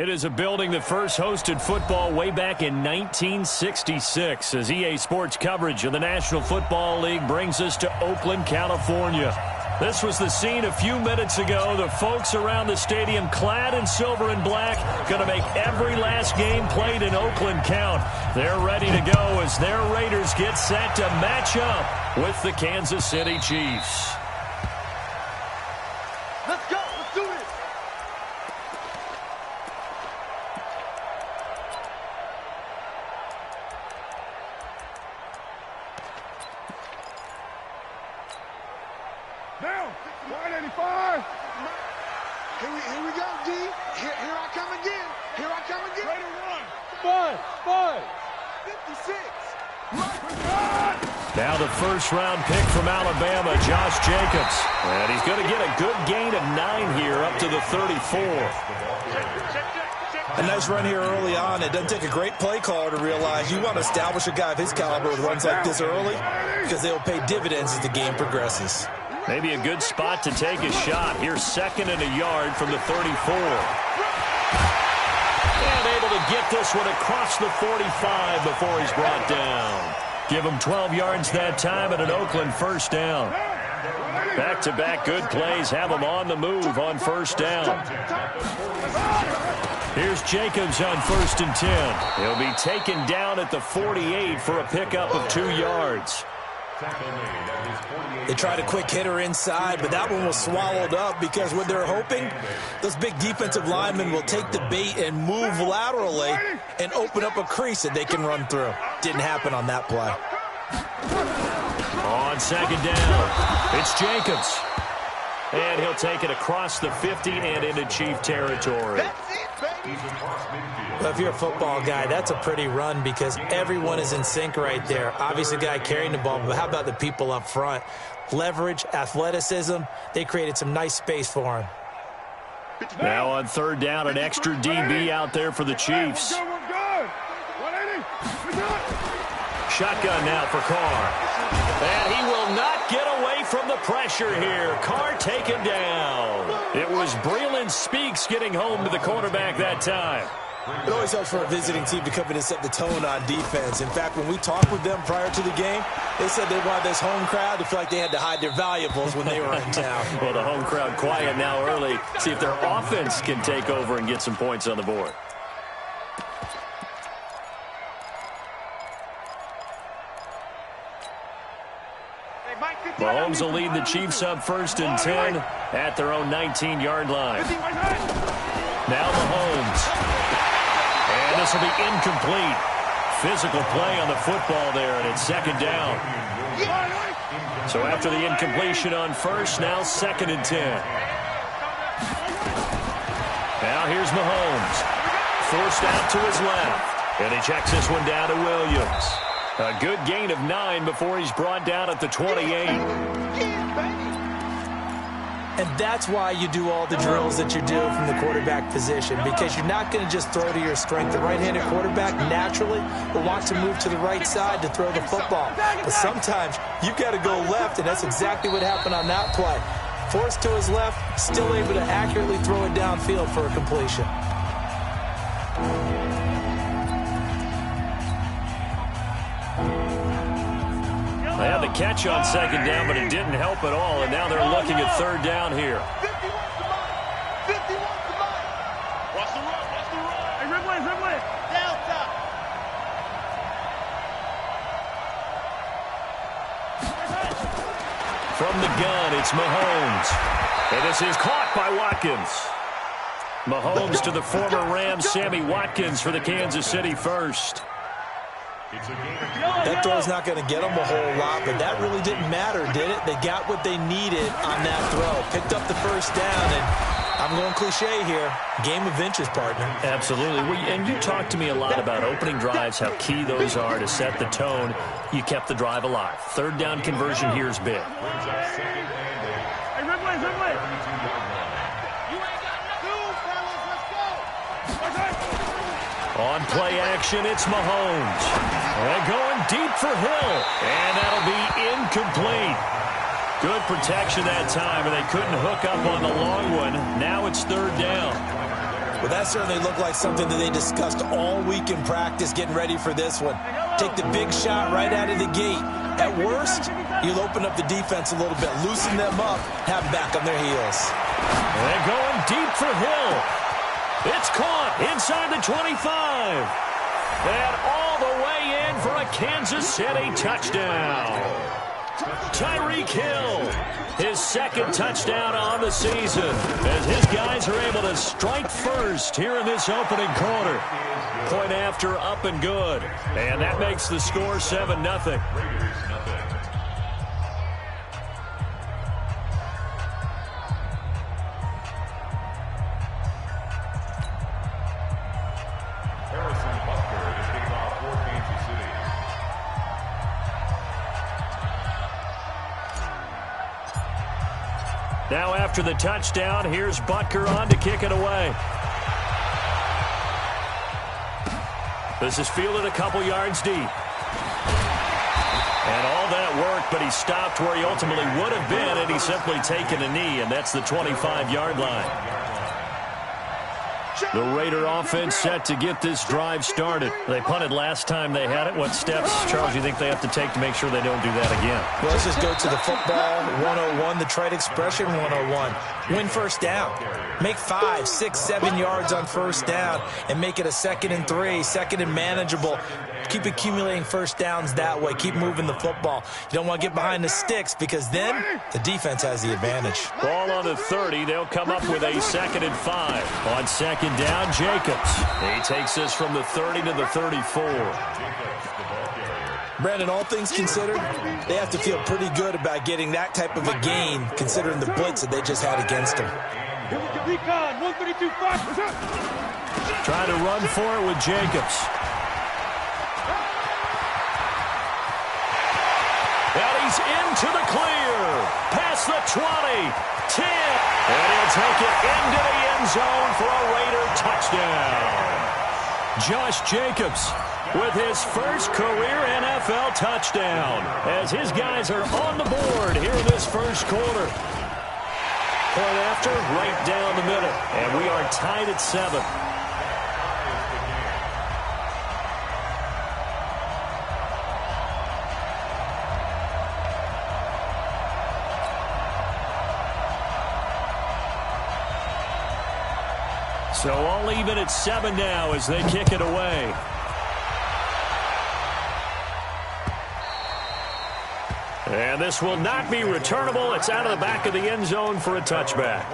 It is a building that first hosted football way back in 1966 as EA Sports coverage of the National Football League brings us to Oakland, California. This was the scene a few minutes ago. The folks around the stadium clad in silver and black going to make every last game played in Oakland count. They're ready to go as their Raiders get set to match up with the Kansas City Chiefs. Let's go. Let's do this. Down. 185. Here we go, D. Here I come again. Here I come again. Ready, run. 56. Now the first-round pick from Alabama, Josh Jacobs. And he's going to get a good gain of 9 here up to the 34. A nice run here early on. It doesn't take a great play caller to realize you want to establish a guy of his caliber with runs like this early because they'll pay dividends as the game progresses. Maybe a good spot to take a shot. Here's second and a yard from the 34. And able to get this one across the 45 before he's brought down. Give him 12 yards that time and an Oakland first down. Back-to-back good plays have him on the move on first down. Here's Jacobs on 1st and 10. He'll be taken down at the 48 for a pickup of 2 yards. They tried a quick hitter inside, but that one was swallowed up because what they're hoping, those big defensive linemen will take the bait and move laterally and open up a crease that they can run through. Didn't happen on that play. On second down, it's Jacobs. And he'll take it across the 50 and into Chief territory. Well, if you're a football guy, that's a pretty run because everyone is in sync right there. Obviously, the guy carrying the ball, but how about the people up front? Leverage, athleticism, they created some nice space for him. Now on third down, an extra DB out there for the Chiefs. We're good. 180. Shotgun now for Carr. And he will not get away from the pressure here. Carr taken down. It was Breeland Speaks getting home to the quarterback that time. It always helps for a visiting team to come in and set the tone on defense. In fact, when we talked with them prior to the game, they said they wanted this home crowd to feel like they had to hide their valuables when they were in town. Well, the home crowd quiet now early. See if their offense can take over and get some points on the board. Mahomes will lead the Chiefs up 1st and 10 at their own 19-yard line. Now Mahomes. And this will be incomplete. Physical play on the football there, and it's second down. So after the incompletion on first, now 2nd and 10. Now here's Mahomes. Forced out to his left. And he checks this one down to Williams. A good gain of 9 before he's brought down at the 28. And that's why you do all the drills that you do from the quarterback position, because you're not going to just throw to your strength. The right-handed quarterback naturally will want to move to the right side to throw the football. But sometimes you've got to go left, and that's exactly what happened on that play. Forced to his left, still able to accurately throw it downfield for a completion. They had the catch on second down, but it didn't help at all, and now they're looking at third down here. 50 wants the money. 50 wants the money. Watch the run. Watch the run. Hey, Ridley. Delta. From the gun, it's Mahomes. And this is caught by Watkins. Mahomes to the former Rams, Sammy Watkins, for the Kansas City first. That throw's not going to get them a whole lot, but that really didn't matter, did it? They got what they needed on that throw. Picked up the first down, and I'm going cliche here. Game of inches, partner. Absolutely. And you talked to me a lot about opening drives, how key those are to set the tone. You kept the drive alive. Third down conversion here is big. Hey, Ridley. You ain't got nothing, fellas. Let's go. On play action, it's Mahomes. And going deep for Hill. And that'll be incomplete. Good protection that time, and they couldn't hook up on the long one. Now it's third down. Well, that certainly looked like something that they discussed all week in practice getting ready for this one. Take the big shot right out of the gate. At worst, you'll open up the defense a little bit, loosen them up, have them back on their heels. They're going deep for Hill. It's caught inside the 25. And all the way in for a Kansas City touchdown. Tyreek Hill, his second touchdown on the season, as his guys are able to strike first here in this opening quarter. Point after, up and good. And that makes the score 7-0. Now after the touchdown, here's Butker on to kick it away. This is fielded a couple yards deep. And all that work, but he stopped where he ultimately would have been, and he's simply taken a knee, and that's the 25-yard line. The Raider offense set to get this drive started. They punted last time they had it. What steps, Charles, do you think they have to take to make sure they don't do that again? Well, let's just go to the football 101, the trade expression 101. Win first down. Make 5, 6, 7 yards on first down and make it a 2nd and 3, 2nd and manageable. Keep accumulating first downs that way. Keep moving the football. You don't want to get behind the sticks because then the defense has the advantage. Ball on the 30. They'll come up with a 2nd and 5. On second down, Jacobs. He takes this from the 30 to the 34. Brandon, all things considered, they have to feel pretty good about getting that type of a gain considering the blitz that they just had against them. Recon, 132, 5%. Trying to run for it with Jacobs. And he's into the clear. Past the 20, 10. And he'll take it into the end zone for a Raider touchdown. Josh Jacobs with his first career NFL touchdown as his guys are on the board here in this first quarter. Point after, right down the middle. And we are tied at 7. So all even at 7 now as they kick it away. And this will not be returnable. It's out of the back of the end zone for a touchback.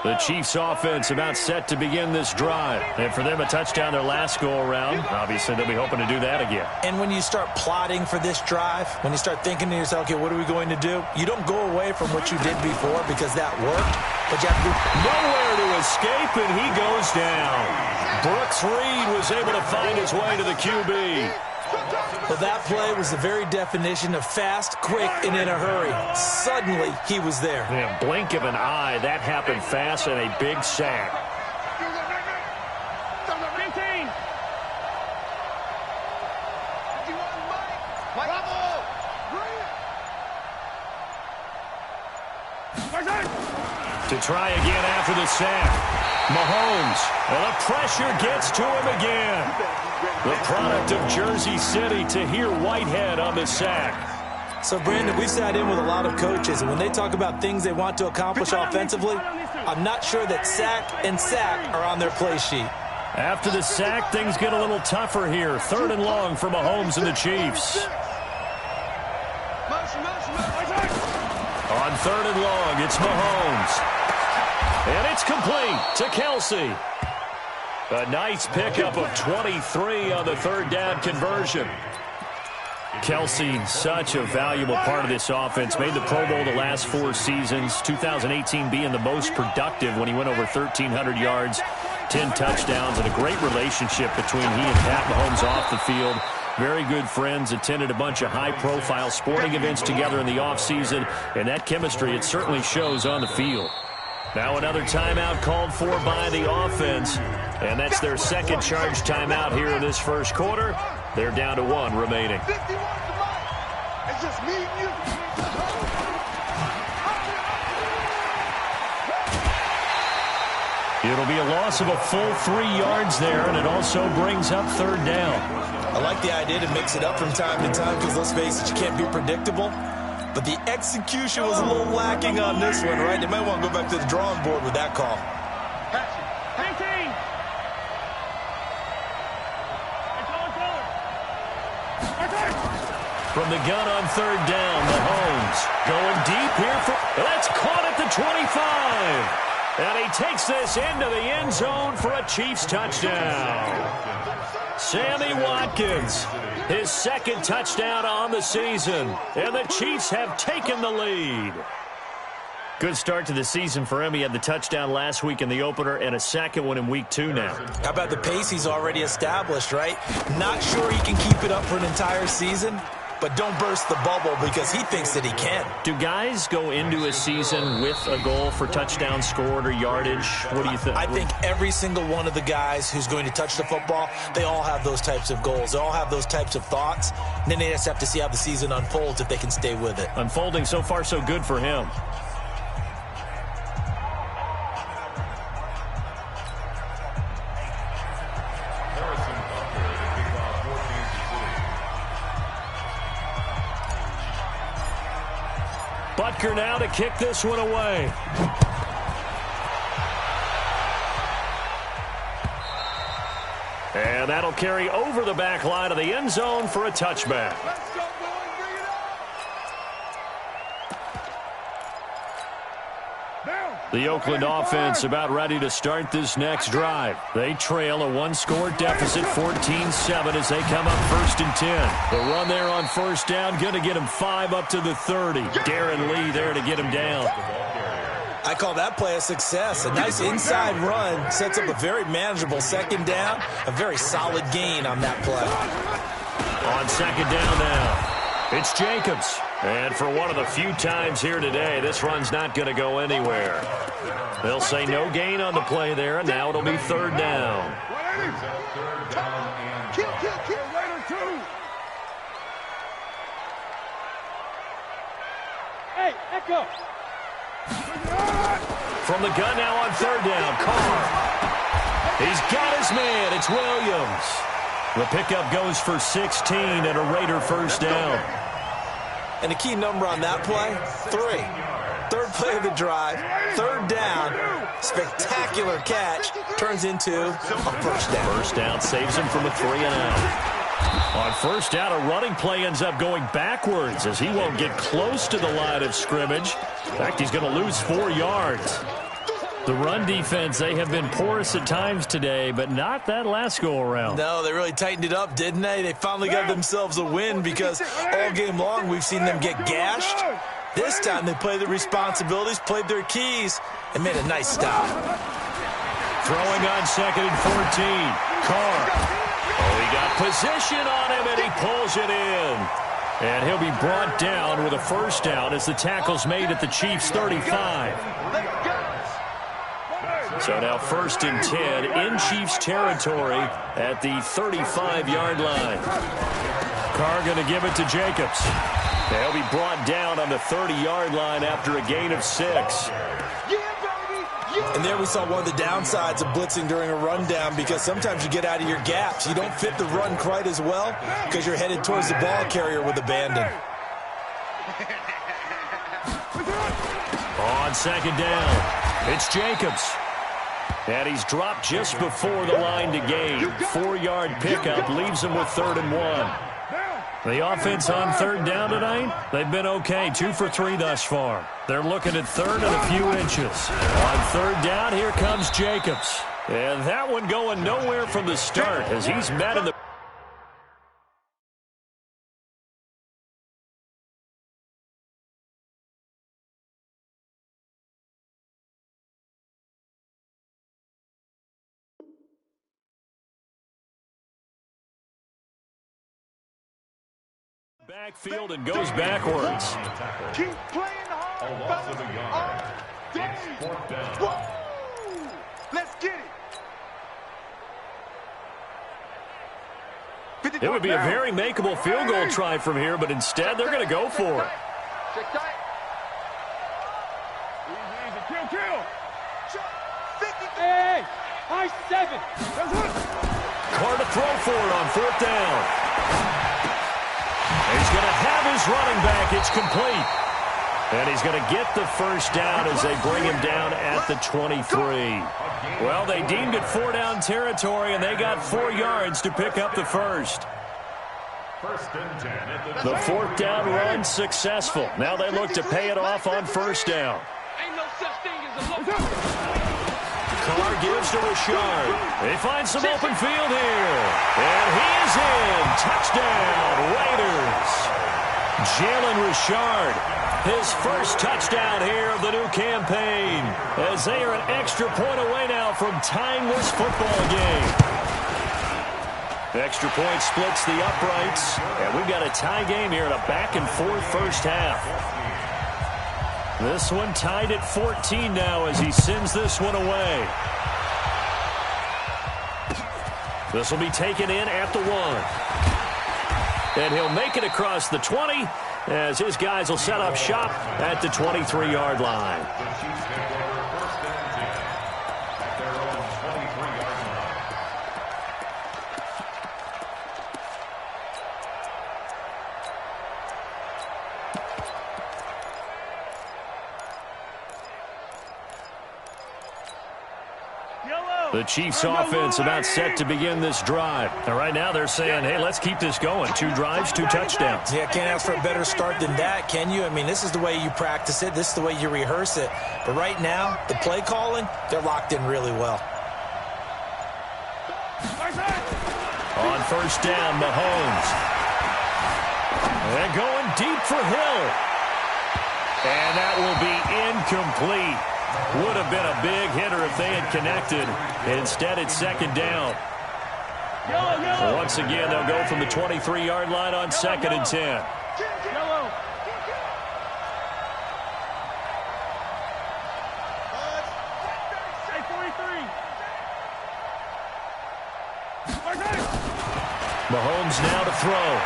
The Chiefs offense about set to begin this drive. And for them, a touchdown their last go-around. Obviously, they'll be hoping to do that again. And when you start plotting for this drive, when you start thinking to yourself, okay, what are we going to do? You don't go away from what you did before because that worked. But you have to do nowhere to escape, and he goes down. Brooks Reed was able to find his way to the QB. Well, that play was the very definition of fast, quick, and in a hurry. Suddenly, he was there. In a blink of an eye, that happened fast and a big sack. To try again after the sack. Mahomes. Well, the pressure gets to him again. The product of Jersey City to hear Whitehead on the sack. So, Brandon, we've sat in with a lot of coaches, and when they talk about things they want to accomplish offensively, I'm not sure that sack and sack are on their play sheet. After the sack, things get a little tougher here. 3rd and long for Mahomes and the Chiefs. On 3rd and long, it's Mahomes. And it's complete to Kelsey. A nice pickup of 23 on the 3rd down conversion. Kelsey, such a valuable part of this offense. Made the Pro Bowl the last 4 seasons. 2018 being the most productive when he went over 1,300 yards, 10 touchdowns, and a great relationship between he and Pat Mahomes off the field. Very good friends, attended a bunch of high-profile sporting events together in the offseason, and that chemistry, it certainly shows on the field. Now another timeout called for by the offense. And that's their second charge timeout here in this first quarter. They're down to 1 remaining. 51 to Mike. It's just me and you. It'll be a loss of a full 3 yards there, and it also brings up third down. I like the idea to mix it up from time to time because, let's face it, you can't be predictable. But the execution was a little lacking on this one, right? They might want to go back to the drawing board with that call. From the gun on third down, Mahomes going deep here. That's caught at the 25. And he takes this into the end zone for a Chiefs touchdown. Sammy Watkins, his second touchdown on the season. And the Chiefs have taken the lead. Good start to the season for him. He had the touchdown last week in the opener and a second one in week 2 now. How about the pace he's already established, right? Not sure he can keep it up for an entire season, but don't burst the bubble because he thinks that he can. Do guys go into a season with a goal for touchdown scored or yardage? What do you think? I think every single one of the guys who's going to touch the football, they all have those types of goals. They all have those types of thoughts. And then they just have to see how the season unfolds if they can stay with it. Unfolding so far so good for him. Butker now to kick this one away. And that'll carry over the back line of the end zone for a touchback. The Oakland offense about ready to start this next drive. They trail a 1-score deficit, 14-7 as they come up 1st and 10. The run there on first down, going to get him 5 up to the 30. Darren Lee there to get him down. I call that play a success. A nice inside run sets up a very manageable second down. A very solid gain on that play. On second down now, it's Jacobs. And for one of the few times here today, this run's not going to go anywhere. They'll say no gain on the play there, and now it'll be third down. Hey, Echo. From the gun now on third down, Carr. He's got his man. It's Williams. The pickup goes for 16 and a Raider first down. And the key number on that play, 3. Third play of the drive, third down, spectacular catch, turns into a first down. First down saves him from a 3-and-out. On first down, a running play ends up going backwards as he won't get close to the line of scrimmage. In fact, he's going to lose 4 yards. The run defense, they have been porous at times today, but not that last go-around. No, they really tightened it up, didn't they? They finally got themselves a win because all game long we've seen them get gashed. This time they played their responsibilities, played their keys, and made a nice stop. Throwing on 2nd and 14. Carr. Oh, he got position on him, and he pulls it in. And he'll be brought down with a first down as the tackle's made at the Chiefs' 35. So now 1st and 10 in Chiefs territory at the 35-yard line. Carr going to give it to Jacobs. They'll be brought down on the 30-yard line after a gain of 6. And there we saw one of the downsides of blitzing during a rundown because sometimes you get out of your gaps. You don't fit the run quite as well because you're headed towards the ball carrier with abandon. On second down, it's Jacobs. And he's dropped just before the line to gain. 4-yard pickup leaves him with 3rd and 1. The offense on third down tonight, they've been okay. 2 for 3 thus far. They're looking at 3rd and a few inches. On third down, here comes Jacobs. And that one going nowhere from the start as he's met in the backfield and goes backwards. Keep playing hard. Fourth down. Let's get it. It would be a very makeable field goal try from here, but instead they're going to go for it. Check tight. Easy, easy. Kill. Hey, high 7. Carr to throw for it on fourth down. He's going to have his running back. It's complete. And he's going to get the first down as they bring him down at the 23. Well, they deemed it 4-down territory, and they got 4 yards to pick up the first. First and 10. The fourth down run successful. Now they look to pay it off on first down. Ain't no such thing as a low. Carr gives to Richard. They find some open field here. And he is in. Touchdown, Raiders. Jalen Richard, his first touchdown here of the new campaign, as they are an extra point away now from tying this football game. Extra point splits the uprights, and we've got a tie game here in a back-and-forth first half. This one tied at 14 now as he sends this one away. This will be taken in at the 1. And he'll make it across the 20 as his guys will set up shop at the 23-yard line. The Chiefs offense about set to begin this drive. And right now they're saying, hey, let's keep this going. 2 drives, 2 touchdowns. Yeah, can't ask for a better start than that, can you? I mean, this is the way you practice it. This is the way you rehearse it. But right now, the play calling, they're locked in really well. On first down, Mahomes. And going deep for Hill. And that will be incomplete. Would have been a big hitter if they had connected. Instead, it's second down. Once again, they'll go from the 23-yard line on second and 10. Mahomes now to throw.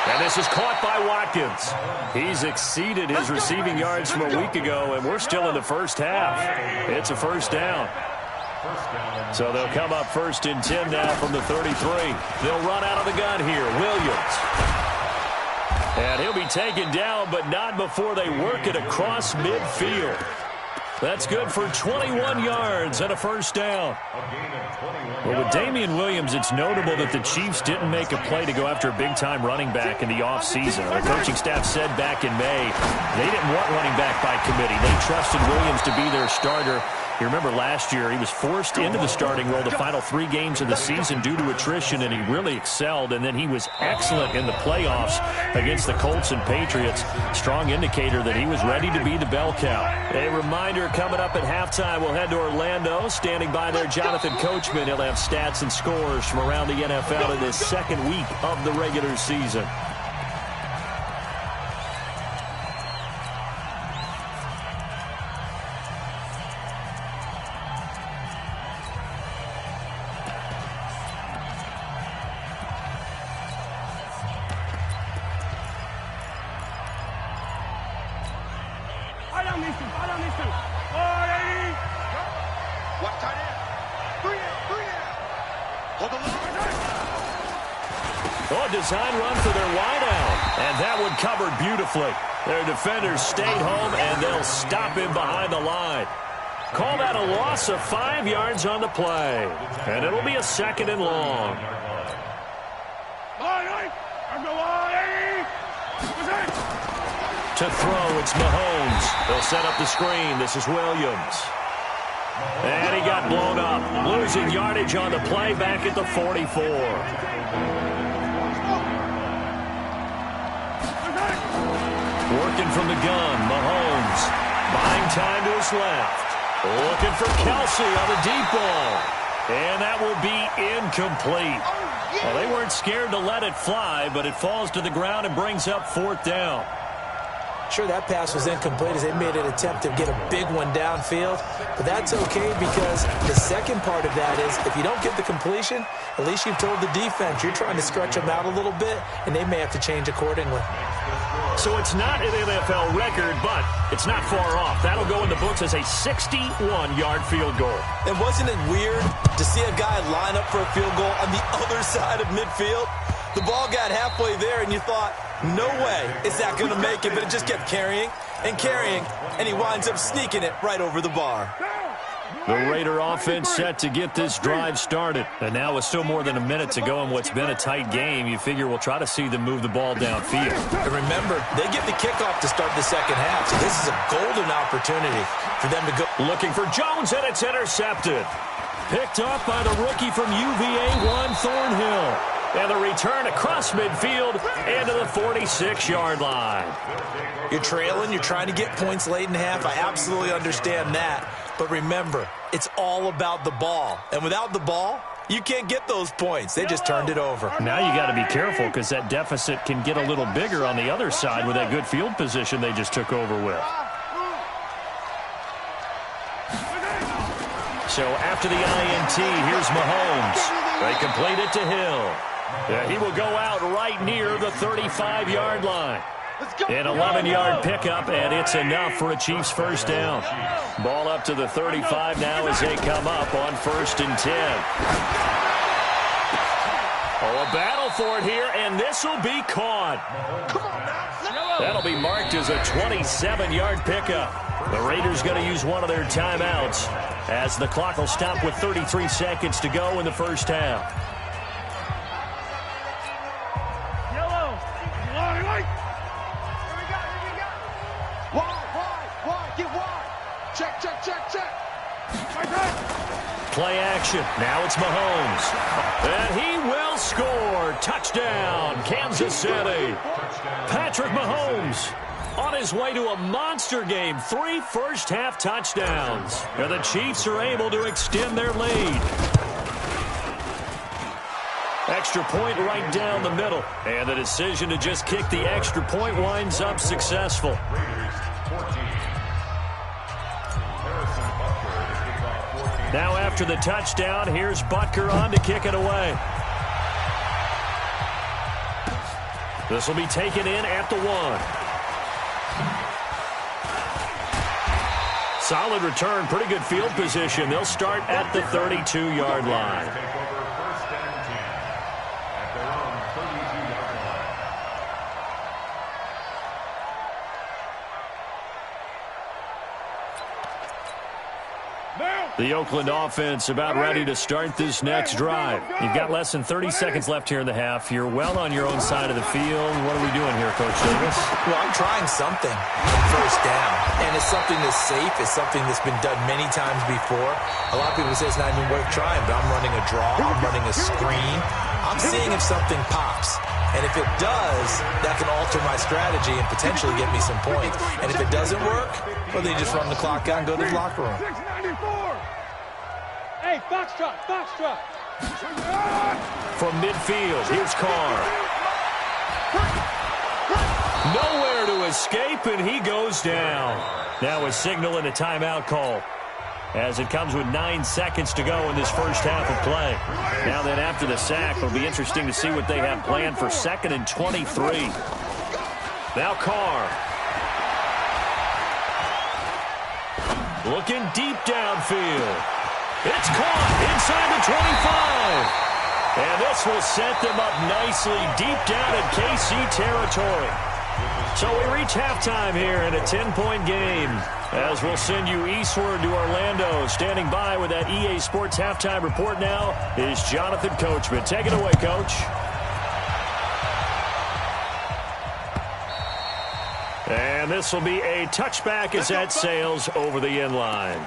And this is caught by Watkins. He's exceeded his receiving yards from a week ago, and we're still in the first half. It's a first down. So they'll come up first and 10 now from the 33. They'll run out of the gun here. Williams. And he'll be taken down, but not before they work it across midfield. That's good for 21 yards and a first down. Well, with Damian Williams, it's notable that the Chiefs didn't make a play to go after a big-time running back in the offseason. The coaching staff said back in May they didn't want running back by committee. They trusted Williams to be their starter. You remember last year he was forced into the starting role the final 3 games of the season due to attrition, and he really excelled. And then he was excellent in the playoffs against the Colts and Patriots. Strong indicator that he was ready to be the bell cow. A reminder coming up at halftime, we'll head to Orlando. Standing by there, Jonathan Coachman. He'll have stats and scores from around the NFL in this second week of the regular season. Design run for their wideout, and that one covered beautifully. Their defenders stayed home, and they'll stop him behind the line. Call that a loss of 5 yards on the play, and it'll be a second and long. To throw, it's Mahomes. They'll set up the screen. This is Williams. And he got blown up, losing yardage on the play back at the 44. Working from the gun, Mahomes. Buying time to his left. Looking for Kelsey on the deep ball. And that will be incomplete. Well, they weren't scared to let it fly, but it falls to the ground and brings up fourth down. Sure, that pass was incomplete as they made an attempt to get a big one downfield, but that's okay because the second part of that is if you don't get the completion, at least you've told the defense you're trying to stretch them out a little bit, and they may have to change accordingly. So it's not an NFL record, but it's not far off. That'll go in the books as a 61-yard field goal. And wasn't it weird to see a guy line up for a field goal on the other side of midfield? The ball got halfway there, and you thought, no way is that going to make it, but it just kept carrying and carrying, and he winds up sneaking it right over the bar. The Raider offense set to get this drive started. And now with still more than a minute to go in what's been a tight game, you figure we'll try to see them move the ball downfield. And remember, they get the kickoff to start the second half, so this is a golden opportunity for them to go. Looking for Jones, and it's intercepted. Picked up by the rookie from UVA, Juan Thornhill. And the return across midfield into the 46-yard line. You're trailing. You're trying to get points late in half. I absolutely understand that. But remember, it's all about the ball. And without the ball, you can't get those points. They just turned it over. Now you got to be careful because that deficit can get a little bigger on the other side with that good field position they just took over with. So after the INT, here's Mahomes. They complete it to Hill. He will go out right near the 35-yard line. An 11-yard pickup, and it's enough for a Chiefs first down. Ball up to the 35 now as they come up on 1st and 10. Oh, a battle for it here, and this will be caught. That'll be marked as a 27-yard pickup. The Raiders going to use one of their timeouts as the clock will stop with 33 seconds to go in the first half. Play action. Now it's Mahomes. And he will score. Touchdown, Kansas City. Patrick Mahomes on his way to a monster game. 3 first-half touchdowns. And the Chiefs are able to extend their lead. Extra point right down the middle. And the decision to just kick the extra point winds up successful. Now after the touchdown, here's Butker on to kick it away. This will be taken in at the 1. Solid return, pretty good field position. They'll start at the 32-yard line. The Oakland offense about ready to start this next drive. You've got less than 30 seconds left here in the half. You're well on your own side of the field. What are we doing here, Coach Davis? Well, I'm trying something on first down. And it's something that's safe. It's something that's been done many times before. A lot of people say it's not even worth trying, but I'm running a draw. I'm running a screen. I'm seeing if something pops. And if it does, that can alter my strategy and potentially get me some points. And if it doesn't work, well, then you just run the clock out and go to the locker room. 694. Hey, foxtrot, foxtrot. From midfield, here's Carr. Nowhere to escape, and he goes down. Now a signal and a timeout call as it comes with 9 seconds to go in this first half of play. Now then, after the sack, it'll be interesting to see what they have planned for 2nd and 23. Now Carr. Looking deep downfield. It's caught inside the 25. And this will set them up nicely deep down in KC territory. So we reach halftime here in a 10-point game. As we'll send you eastward to Orlando. Standing by with that EA Sports halftime report now is Jonathan Coachman. Take it away, Coach. And this will be a touchback as that sails over the end line.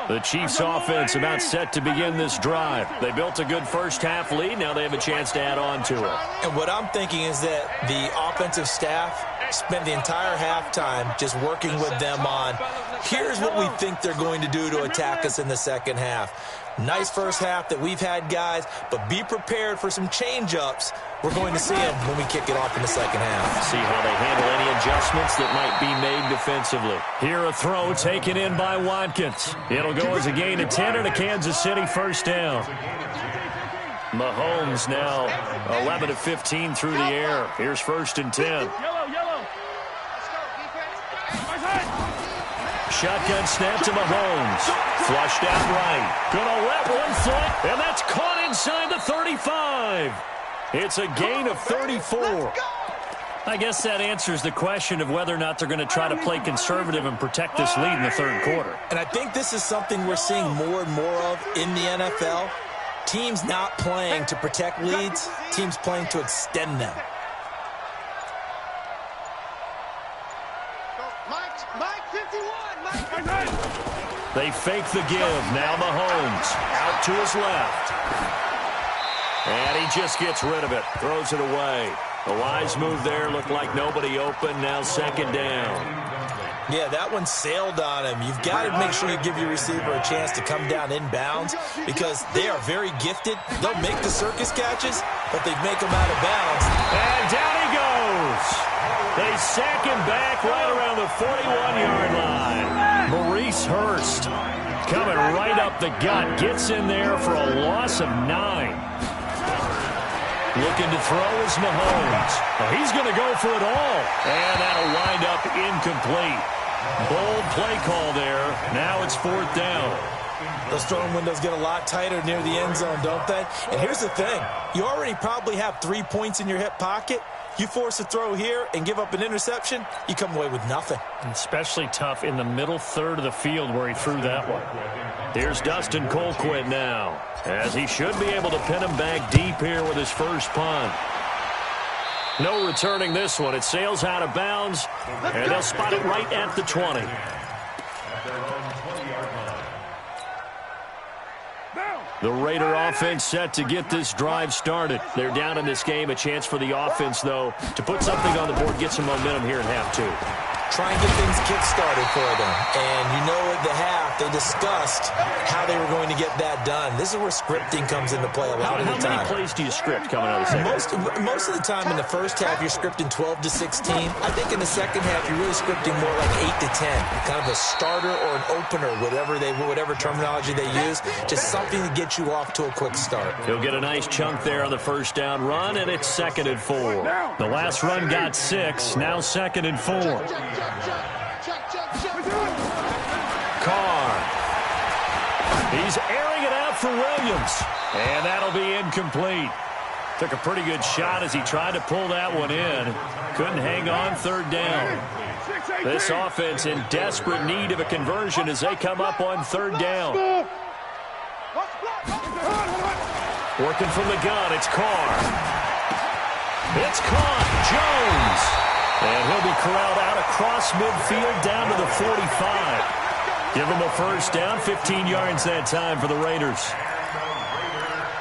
The Chiefs offense about set to begin this drive. They built a good first half lead. Now they have a chance to add on to it. And what I'm thinking is that the offensive staff spent the entire halftime just working with them on Here's what we think they're going to do to attack us in the second half. Nice first half that we've had, guys, but be prepared for some change-ups. We're going to see them when we kick it off in the second half. See how they handle any adjustments that might be made defensively. Here a throw taken in by Watkins. It'll go as a gain of 10 and a Kansas City first down. Mahomes now 11 of 15 through the air. Here's first and 10. Yellow. Shotgun snap to Mahomes. Flushed out right. Gonna let one fly, and that's caught inside the 35. It's a gain of 34. I guess that answers the question of whether or not they're going to try to play conservative and protect this lead in the third quarter. And I think this is something we're seeing more and more of in the NFL. Teams not playing to protect leads, teams playing to extend them. Mike 51. Mike. They fake the give. Now Mahomes out to his left. And he just gets rid of it. Throws it away. The wise move there. Looked like nobody open. Now second down. Yeah, that one sailed on him. You've got to make sure you give your receiver a chance to come down inbounds because they are very gifted. They'll make the circus catches, but they make them out of bounds. And down he goes. They sack him back right around the 41-yard line. Maurice Hurst coming right up the gut. Gets in there for a loss of 9. Looking to throw is Mahomes. Oh, he's going to go for it all. And that'll wind up incomplete. Bold play call there. Now it's fourth down. Those throwing windows get a lot tighter near the end zone, don't they? And here's the thing. You already probably have 3 points in your hip pocket. You force a throw here and give up an interception, you come away with nothing. Especially tough in the middle third of the field where he threw that one. Here's Dustin Colquitt now, as he should be able to pin him back deep here with his first punt. No returning this one. It sails out of bounds, and they'll spot it right at the 20. The Raider offense set to get this drive started. They're down in this game. A chance for the offense, though, to put something on the board, get some momentum here in half two. Try and get things kick-started for them. And you know at the half, they discussed how they were going to get that done. This is where scripting comes into play a lot of the time. How many plays do you script coming out of the second? Most of the time in the first half, you're scripting 12 to 16. I think in the second half, you're really scripting more like 8 to 10. Kind of a starter or an opener, whatever terminology they use. Just something to get you off to a quick start. He'll get a nice chunk there on the first down run, and it's 2nd and 4. The last run got 6. Now 2nd and 4. Carr. He's airing it out for Williams. And that'll be incomplete. Took a pretty good shot as he tried to pull that one in. Couldn't hang on, third down. This offense in desperate need of a conversion as they come up on third down. Working from the gun, it's Carr. It's caught. Jones. And he'll be corralled out across midfield down to the 45. Give him a first down, 15 yards that time for the Raiders.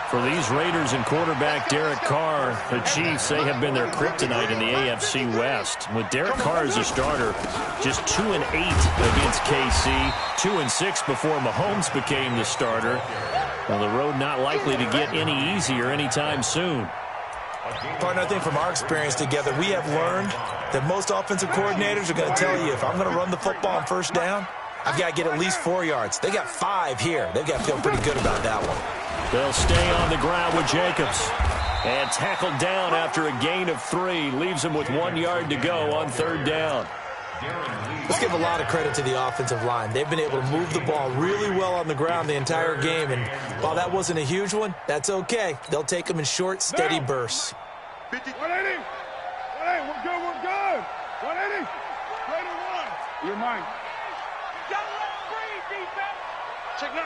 For these Raiders and quarterback Derek Carr, the Chiefs, they have been their kryptonite in the AFC West. With Derek Carr as a starter, just 2-8 against KC, 2-6 before Mahomes became the starter. Well, the road not likely to get any easier anytime soon. Partner, I think from our experience together, we have learned that most offensive coordinators are going to tell you, if I'm going to run the football on first down, I've got to get at least 4 yards. They got 5 here. They've got to feel pretty good about that one. They'll stay on the ground with Jacobs. And tackled down after a gain of 3. Leaves him with 1 yard to go on third down. Let's give a lot of credit to the offensive line. They've been able to move the ball really well on the ground the entire game. And while that wasn't a huge one, that's okay. They'll take them in short, steady bursts. 180. 180. We're good. 180. 181. You're mine. Gotta let him breathe, defense. Check 9.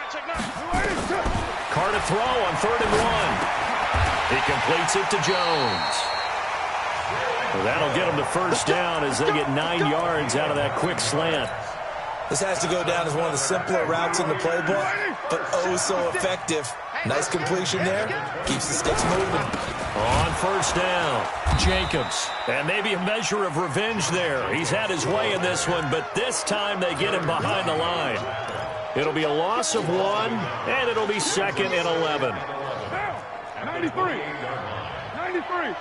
280. Carr to throw on 3rd and 1. He completes it to Jones. Well, that'll get them the first down as they get 9 yards out of that quick slant. This has to go down as one of the simpler routes in the playbook, but oh so effective. Nice completion there. Keeps the sticks moving. On first down, Jacobs. And maybe a measure of revenge there. He's had his way in this one, but this time they get him behind the line. It'll be a loss of 1, and it'll be 2nd and 11. 93. 93.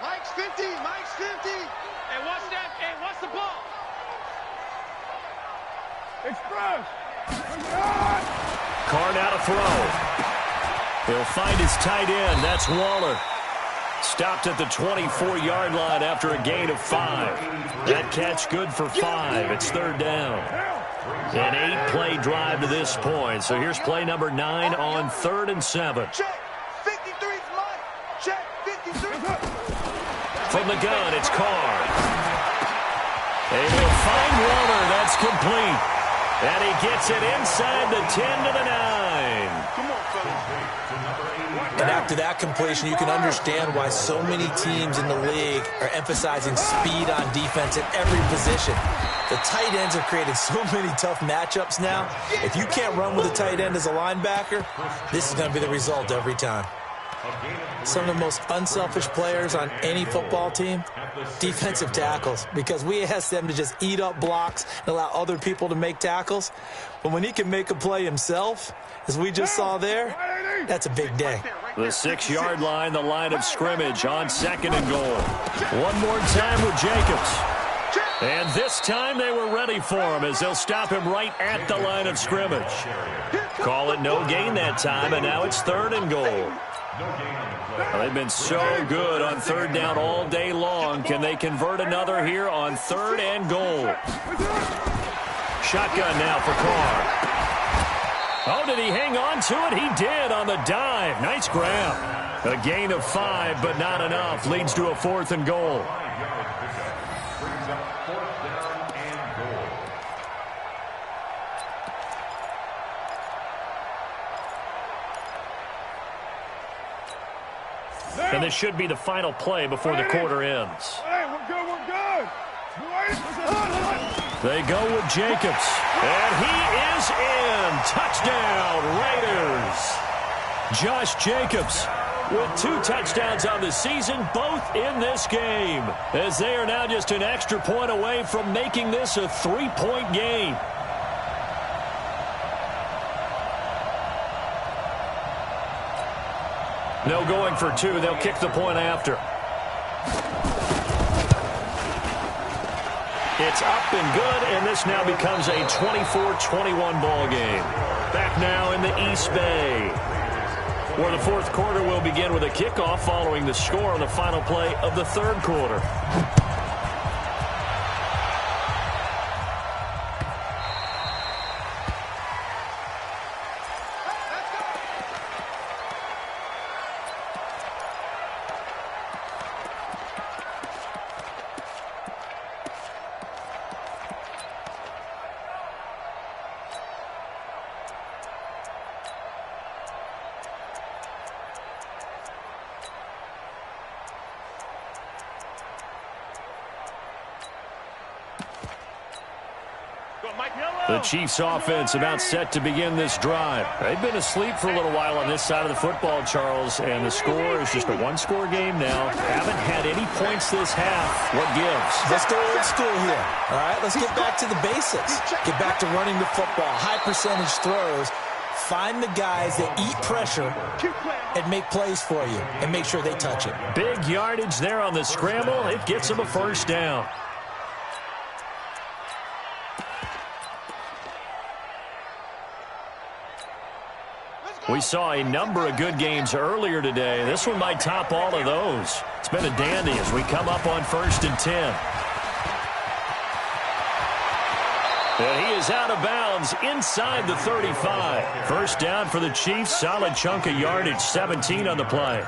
Mike's 50. Mike's 50. Hey, what's that? Hey, what's the ball? Express. Carr now to throw. He'll find his tight end. That's Waller. Stopped at the 24-yard line after a gain of 5. That catch good for 5. It's 3rd down. An 8-play drive to this point. So here's play number 9 on 3rd and 7. Check. 53's Mike. Check. 53. From the gun, it's Carr. They will find Waller. That's complete. And he gets it inside the 10 to the 9. Come on, fellas. And after that completion, you can understand why so many teams in the league are emphasizing speed on defense at every position. The tight ends have created so many tough matchups now. If you can't run with a tight end as a linebacker, this is going to be the result every time. Some of the most unselfish players on any football team, defensive tackles, because we ask them to just eat up blocks and allow other people to make tackles. But when he can make a play himself, as we just saw there, that's a big day. The 6-yard line, the line of scrimmage on 2nd and goal. One more time with Jacobs. And this time they were ready for him as they'll stop him right at the line of scrimmage. Call it no gain that time, and now it's 3rd and goal. Well, they've been so good on 3rd down all day long. Can they convert another here on 3rd and goal? Shotgun now for Carr. Oh, did he hang on to it? He did on the dive. Nice grab. A gain of 5, but not enough. Leads to a 4th and goal. And this should be the final play before the quarter ends. Hey, we're good, we're good. They go with Jacobs. And he is in. Touchdown, Raiders. Josh Jacobs with 2 touchdowns on the season, both in this game, as they are now just an extra point away from making this a 3-point game. No going for 2. They'll kick the point after. It's up and good, and this now becomes a 24-21 ball game. Back now in the East Bay, where the 4th quarter will begin with a kickoff following the score on the final play of the 3rd quarter. The Chiefs offense about set to begin this drive. They've been asleep for a little while on this side of the football, Charles, and the score is just a 1-score game now. Haven't had any points this half. What gives? Let's go old school here. All right, let's get back to the basics. Get back to running the football, high percentage throws. Find the guys that eat pressure and make plays for you and make sure they touch it. Big yardage there on the scramble. It gets them a 1st down. We saw a number of good games earlier today. This one might top all of those. It's been a dandy as we come up on 1st and 10. And he is out of bounds inside the 35. 1st down for the Chiefs. Solid chunk of yardage, 17 on the play.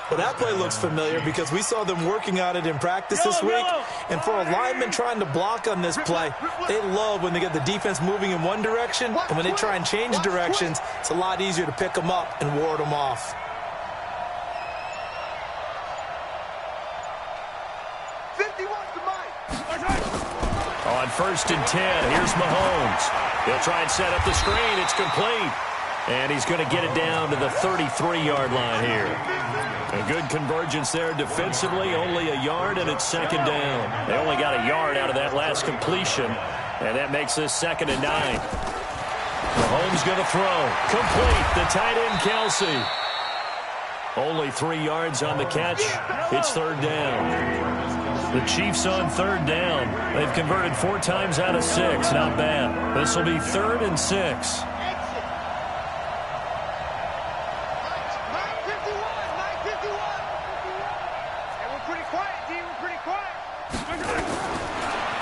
Well, that play looks familiar because we saw them working on it in practice this week. And for a lineman trying to block on this play, they love when they get the defense moving in one direction. And when they try and change directions, it's a lot easier to pick them up and ward them off. On 1st and 10, here's Mahomes. He'll try and set up the screen. It's complete. And he's going to get it down to the 33-yard line here. A good convergence there defensively, only a yard, and it's second down. They only got a yard out of that last completion, and that makes this 2nd and 9. Mahomes going to throw. Complete. The tight end, Kelsey. Only 3 yards on the catch. It's 3rd down. The Chiefs on 3rd down. They've converted 4 times out of 6. Not bad. This will be 3rd and 6.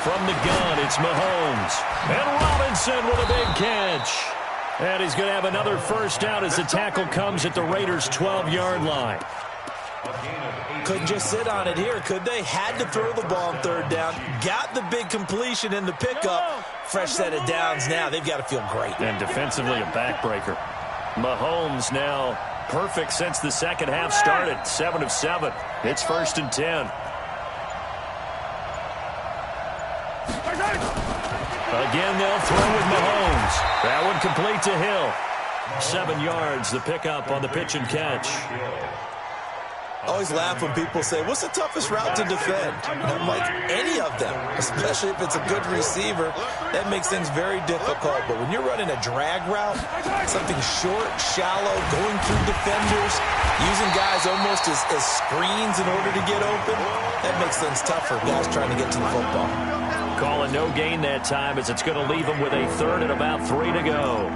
From the gun, it's Mahomes. And Robinson with a big catch. And he's going to have another first down as the tackle comes at the Raiders' 12-yard line. Couldn't just sit on it here, could they? Had to throw the ball on 3rd down. Got the big completion in the pickup. Fresh set of downs now. They've got to feel great. And defensively, a backbreaker. Mahomes now perfect since the second half started. 7 of 7. It's 1st and 10. Again, they'll throw with Mahomes. That one complete to Hill. 7 yards, the pickup on the pitch and catch. I always laugh when people say, what's the toughest route to defend? And I'm like, any of them, especially if it's a good receiver. That makes things very difficult. But when you're running a drag route, something short, shallow, going through defenders, using guys almost as screens in order to get open, that makes things tough for guys trying to get to the football. Calling no gain that time as it's going to leave them with a 3rd and about 3 to go.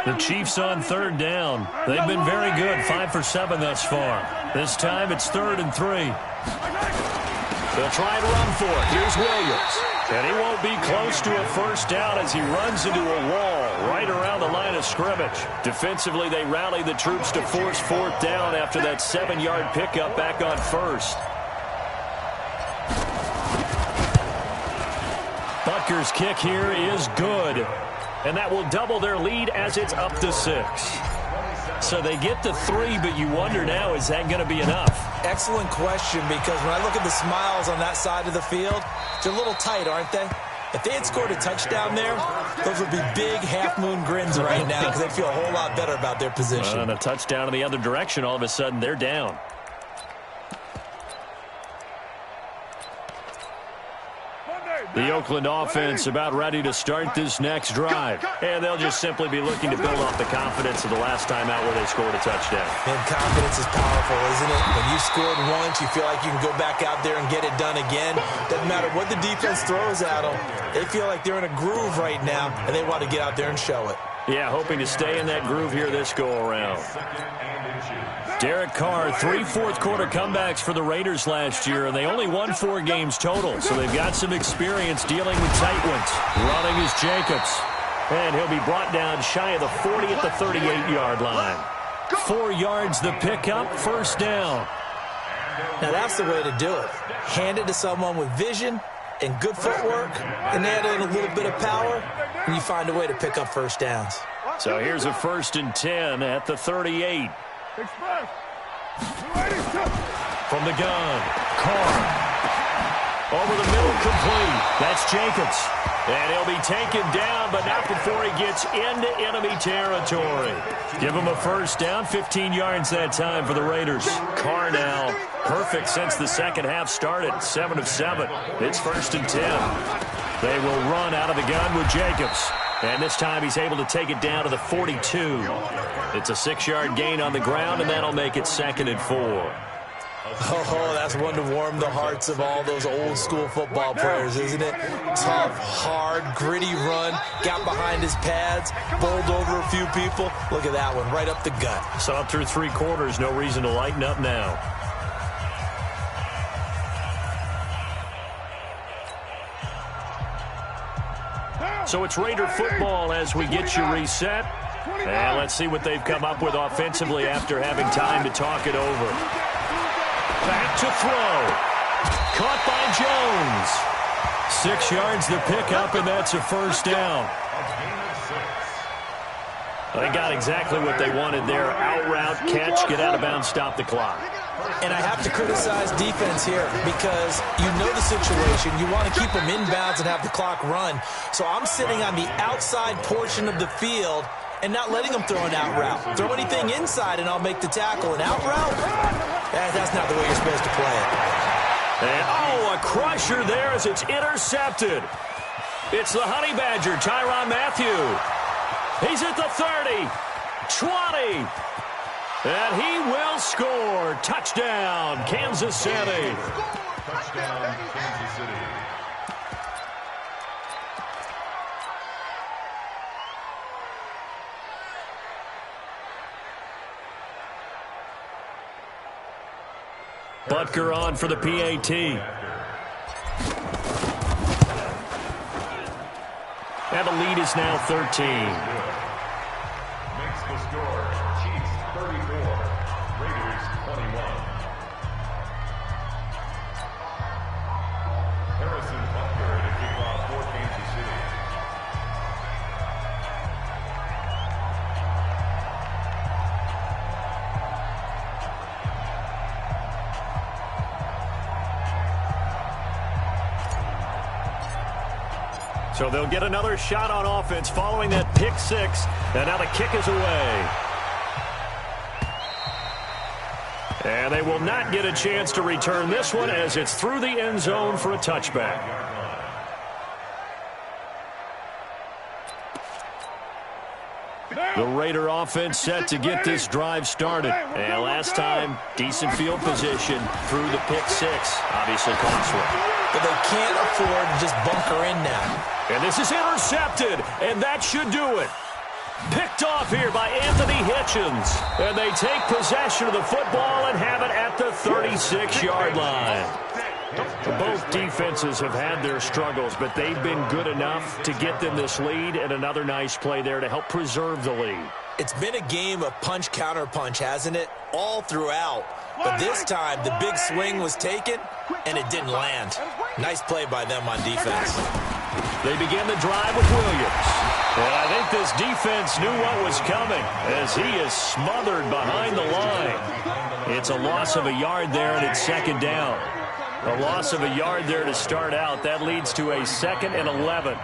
The Chiefs on 3rd down. They've been very good, 5 for 7 thus far. This time it's 3rd and 3. They'll try and run for it. Here's Williams. And he won't be close to a first down as he runs into a wall right around the line of scrimmage. Defensively, they rally the troops to force 4th down after that 7-yard pickup back on 1st. Butker's kick here is good. And that will double their lead as it's up to 6. So they get the 3, but you wonder now, is that going to be enough? Excellent question, because when I look at the smiles on that side of the field, they're a little tight, aren't they? If they had scored a touchdown there, those would be big half-moon grins right now because they'd feel a whole lot better about their position. And a touchdown in the other direction, all of a sudden they're down. The Oakland offense about ready to start this next drive. And they'll just simply be looking to build off the confidence of the last time out where they scored a touchdown. And confidence is powerful, isn't it? When you scored once, you feel like you can go back out there and get it done again. Doesn't matter what the defense throws at them. They feel like they're in a groove right now, and they want to get out there and show it. Yeah, hoping to stay in that groove here this go-around. Derek Carr, 3 fourth-quarter comebacks for the Raiders last year, and they only won 4 games total, so they've got some experience dealing with tight ones. Running is Jacobs, and he'll be brought down shy of the 40 at the 38-yard line. 4 yards the pickup, first down. Now that's the way to do it. Hand it to someone with vision and good footwork, and add in a little bit of power, and you find a way to pick up first downs. So here's a 1st and 10 at the 38. From the gun, Carr. Over the middle, complete. That's Jacobs. And he'll be taken down, but not before he gets into enemy territory. Give him a first down, 15 yards that time for the Raiders. Carr now, perfect since the second half started, 7 of 7. It's 1st and 10. They will run out of the gun with Jacobs. And this time he's able to take it down to the 42. It's a 6-yard gain on the ground, and that'll make it 2nd and 4. Oh, that's one to warm the hearts of all those old-school football players, isn't it? Tough, hard, gritty run, got behind his pads, bowled over a few people. Look at that one, right up the gut. Saw it through 3 quarters, no reason to lighten up now. So it's Raider football as we get you reset. And let's see what they've come up with offensively after having time to talk it over. Back to throw. Caught by Jones. 6 yards the pickup, and that's a first down. They got exactly what they wanted there. Out route, catch, get out of bounds, stop the clock. And I have to criticize defense here because you know the situation. You want to keep them inbounds and have the clock run. So I'm sitting on the outside portion of the field and not letting them throw an out route. Throw anything inside and I'll make the tackle. An out route? That's not the way you're supposed to play it. And, oh, a crusher there as it's intercepted. It's the Honey Badger, Tyrann Mathieu. He's at the 30, 20, and he will score. Touchdown, Kansas City. Touchdown, Kansas City. Butker on for the PAT. And the lead is now 13. Makes the score Chiefs 34, Raiders 21. Harrison Butker to kick off for Kansas City. So they'll get another shot on offense following that pick six. And now the kick is away. And they will not get a chance to return this one as it's through the end zone for a touchback. The Raider offense set to get this drive started. And last time, decent field position through the pick six. Obviously costly. But they can't afford to just bunker in now. And this is intercepted, and that should do it. Picked off here by Anthony Hitchens. And they take possession of the football and have it at the 36-yard line. Both defenses have had their struggles, but they've been good enough to get them this lead, and another nice play there to help preserve the lead. It's been a game of punch-counter-punch, hasn't it? All throughout. But this time, the big swing was taken, and it didn't land. Nice play by them on defense. They begin the drive with Williams. And I think this defense knew what was coming as he is smothered behind the line. It's a loss of a yard there, and it's second down. A loss of a yard there to start out. That leads to a 2nd and 11.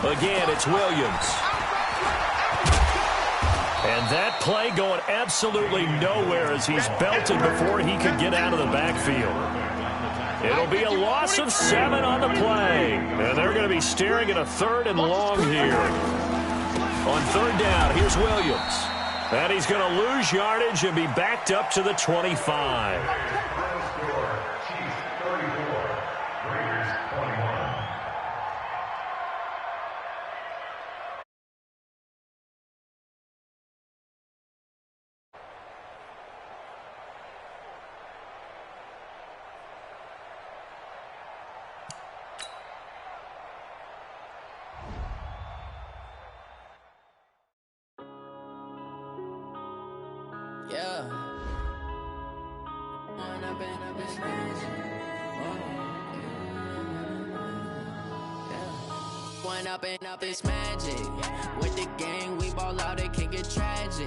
Again, it's Williams. And that play going absolutely nowhere as he's belted before he could get out of the backfield. It'll be a loss of 7 on the play. And they're going to be staring at a 3rd and long here. On 3rd down, here's Williams. And he's going to lose yardage and be backed up to the 25. Yeah. One up and up is magic. With the gang, we ball out, it can get tragic.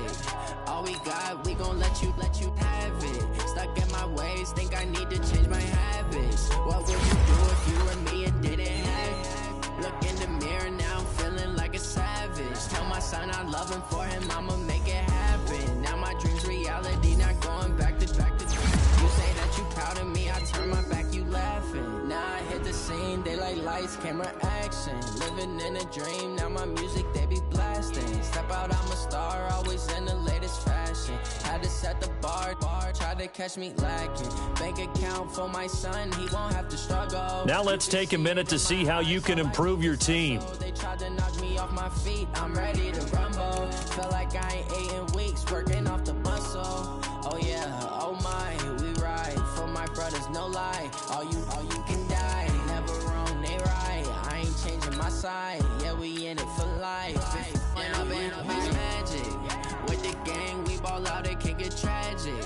All we got, we gon' let you have it. Stuck in my ways, think I need to change my habits. What would you do if you were me and didn't have it? Look in the mirror, now I'm feeling like a savage. Tell my son I love him, for him I'ma make it happen. Now my dreams reality, not going back to. You say that you proud of me, I turn my back, you laughing. Now I hit the scene, they like lights, camera, action. Living in a dream, now my music, they be blasting. Step out, I'm a star, always in the latest fashion. Had to set the bar, try to catch me lacking. Bank account for my son, he won't have to struggle. Now let's take a minute to see how you can improve your team. They tried to knock me off my feet, I'm ready to rumble. Feel like I ain't ate in weeks, working off the muscle. Oh yeah, oh my, we ride for my brothers, no lie. All you can die, never wrong, they right. I ain't changing my side, yeah, we in it for life. And I've been up is magic. With the gang, we ball out, it can get tragic.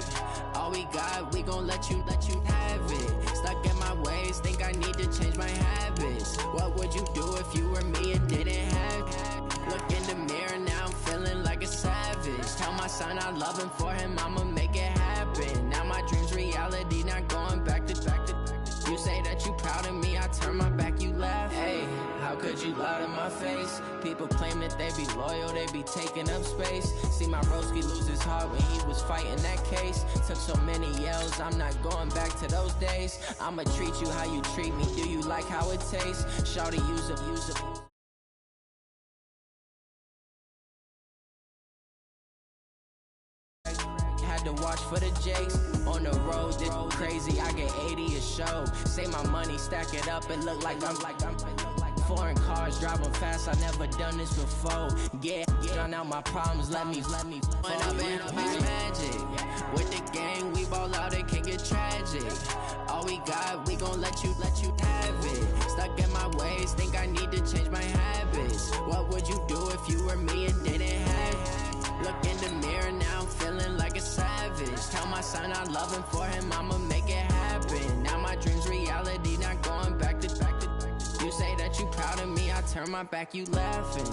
All we got, we gon' let you have it. Stuck in my ways, think I need to change my habits. What would you do if you were me and didn't have it? Look in the mirror, now I'm feeling like a savage. Tell my son I love him, for him I'ma make it happen. happen. Now my dreams reality, not going back to. You say that you proud of me, I turn my back, you laugh. Hey, how could you lie to my face? People claim that they be loyal, they be taking up space. See my broski lose his heart when he was fighting that case. Took so many yells, I'm not going back to those days. I'ma treat you how you treat me, do you like how it tastes? Shawty, use it. Had to watch for the jakes on the road. This crazy, I get 80 a show. Say my money, stack it up, it look like I'm foreign cars driving fast. I never done this before. Yeah, drown out my problems. Let me. When I've been magic with the gang, we ball out. It can get tragic. All we got, we gon' let you have it. Stuck in my ways, think I need to change my habits. What would you do if you were me and didn't have it? Look in the mirror now, I'm feeling like a savage. Tell my son I love him, for him I'ma make it happen. Now my dreams reality, not going back to. You say that you proud of me, I turn my back, you laughing.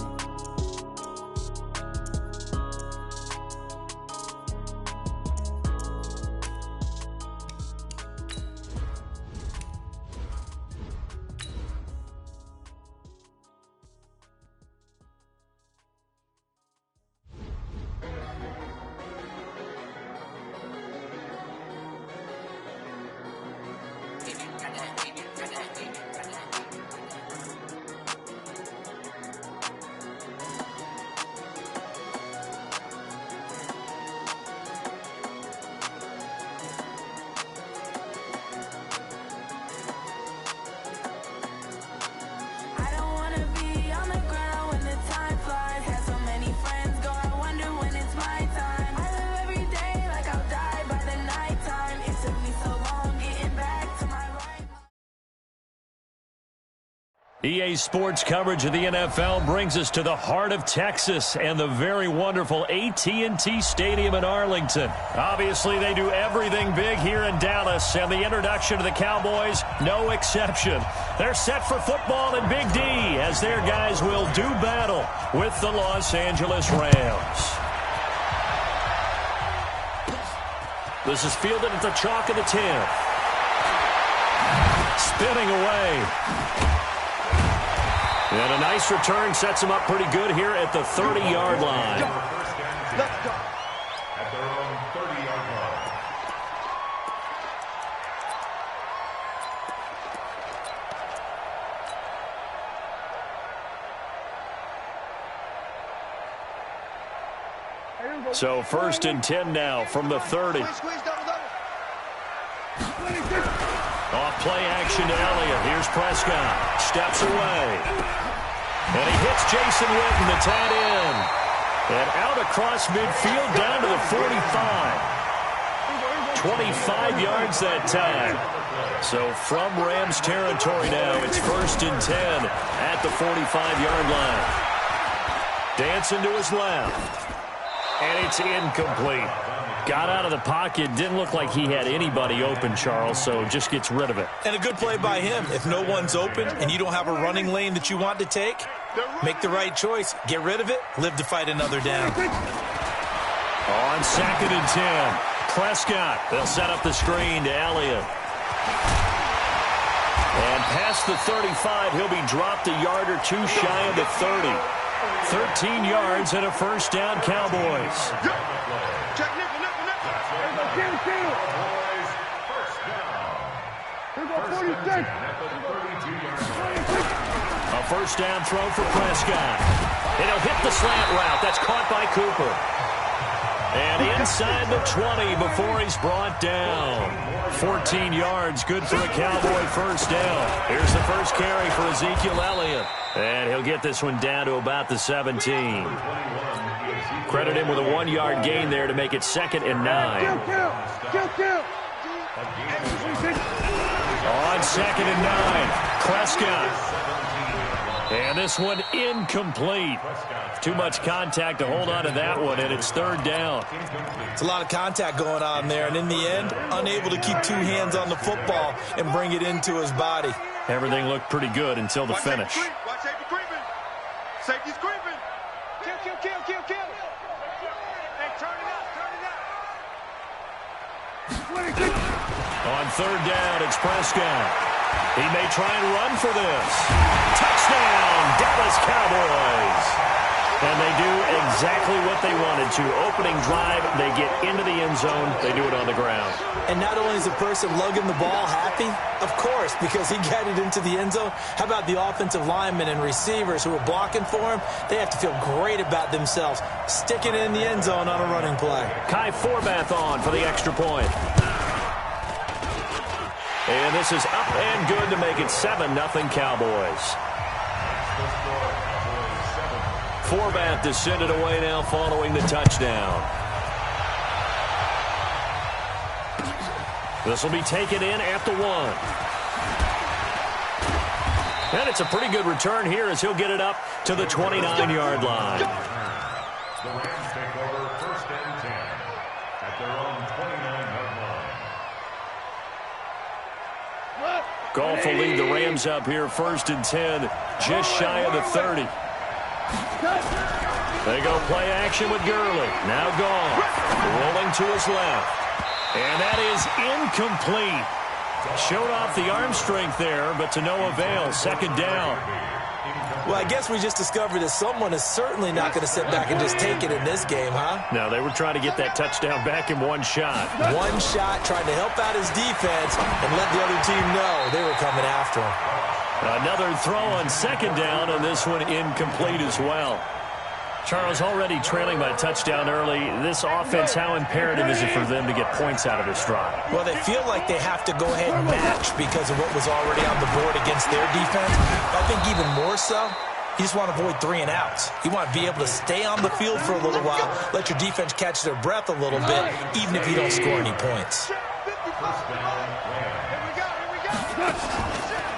EA Sports coverage of the NFL brings us to the heart of Texas and the very wonderful AT&T Stadium in Arlington. Obviously, they do everything big here in Dallas, and the introduction to the Cowboys, no exception. They're set for football in Big D as their guys will do battle with the Los Angeles Rams. This is fielded at the chalk of the 10. Spinning away. And a nice return sets him up pretty good here at the 30-yard line. Let's go. At their own 30-yard line. So 1st and 10 now from the 30. Off play action to Elliott. Here's Prescott. Steps away. And he hits Jason Witten, the tight end. And out across midfield down to the 45. 25 yards that time. So from Rams territory now, it's 1st and 10 at the 45-yard line. Dancing to his left. And it's incomplete. Got out of the pocket. Didn't look like he had anybody open, Charles, so just gets rid of it. And a good play by him. If no one's open and you don't have a running lane that you want to take, make the right choice. Get rid of it. Live to fight another down. On 2nd and 10, Prescott. They'll set up the screen to Elliott. And past the 35, he'll be dropped a yard or two shy of the 30. 13 yards and a 1st down, Cowboys. A 1st down throw for Prescott. And he'll hit the slant route. That's caught by Cooper. And inside the 20 before he's brought down. 14 yards, good for a Cowboy 1st down. Here's the first carry for Ezekiel Elliott. And he'll get this one down to about the 17. Credit him with a 1-yard gain there to make it 2nd and 9. On 2nd and 9, Prescott. And this one incomplete. Too much contact to hold on to that one, and it's 3rd down. It's a lot of contact going on there, and in the end, unable to keep 2 hands on the football and bring it into his body. Everything looked pretty good until the finish. Watch safety creeping. Safety's creeping. Kill. Hey, turn it up. On third down, it's Prescott. He may try and run for this. Touchdown, Dallas Cowboys. And they do exactly what they wanted to. Opening drive, they get into the end zone. They do it on the ground. And not only is the person lugging the ball happy, of course, because he got it into the end zone. How about the offensive linemen and receivers who are blocking for him? They have to feel great about themselves, sticking it in the end zone on a running play. Kai Forbath on for the extra point. And this is up and good to make it 7-0 Cowboys. Forbath is send it away now following the touchdown. This will be taken in at the 1. And it's a pretty good return here as he'll get it up to the 29-yard line. The Rams take over 1st and 10 at their own 29-yard line. Goff will lead the Rams up here 1st and 10, just shy of the 30. They go play action with Gurley. Now Goff rolling to his left. And that is incomplete. Showed off the arm strength there, but to no avail. 2nd down. Well, I guess we just discovered that someone is certainly not going to sit back and just take it in this game, huh? No, they were trying to get that touchdown back in one shot. One shot, trying to help out his defense and let the other team know they were coming after him. Another throw on 2nd down, and this one incomplete as well. Charles, already trailing by touchdown early. This offense, how imperative is it for them to get points out of this drive? Well, they feel like they have to go ahead and match because of what was already on the board against their defense. But I think even more so, you just want to avoid 3 and outs. You want to be able to stay on the field for a little while, let your defense catch their breath a little bit, even if you don't score any points.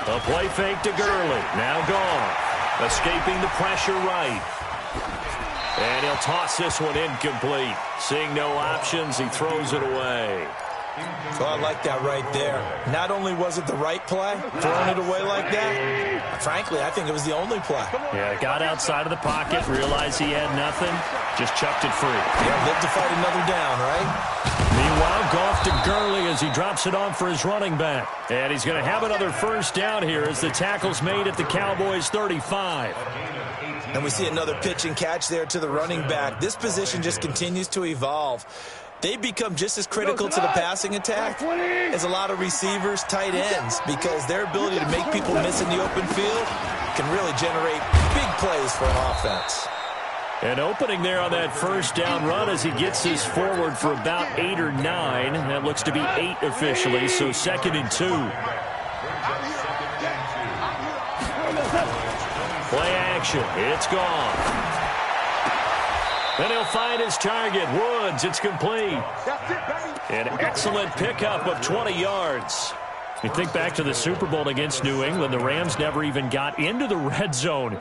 A play fake to Gurley. Now Goff. Escaping the pressure right. And he'll toss this one incomplete. Seeing no options, he throws it away. So I like that right there. Not only was it the right play, throwing it away like that, frankly, I think it was the only play. Yeah, got outside of the pocket, realized he had nothing, just chucked it free. Yeah, live to fight another down, right? Meanwhile, Goff to Gurley as he drops it on for his running back. And he's going to have another 1st down here as the tackle's made at the Cowboys' 35. And we see another pitch and catch there to the running back. This position just continues to evolve. They become just as critical to the passing attack as a lot of receivers, tight ends, because their ability to make people miss in the open field can really generate big plays for an offense. An opening there on that 1st down run as he gets this forward for about 8 or 9. That looks to be 8 officially, so 2nd and 2. Play action. It's gone. Then he'll find his target. Woods, it's complete. An excellent pickup of 20 yards. You think back to the Super Bowl against New England, the Rams never even got into the red zone in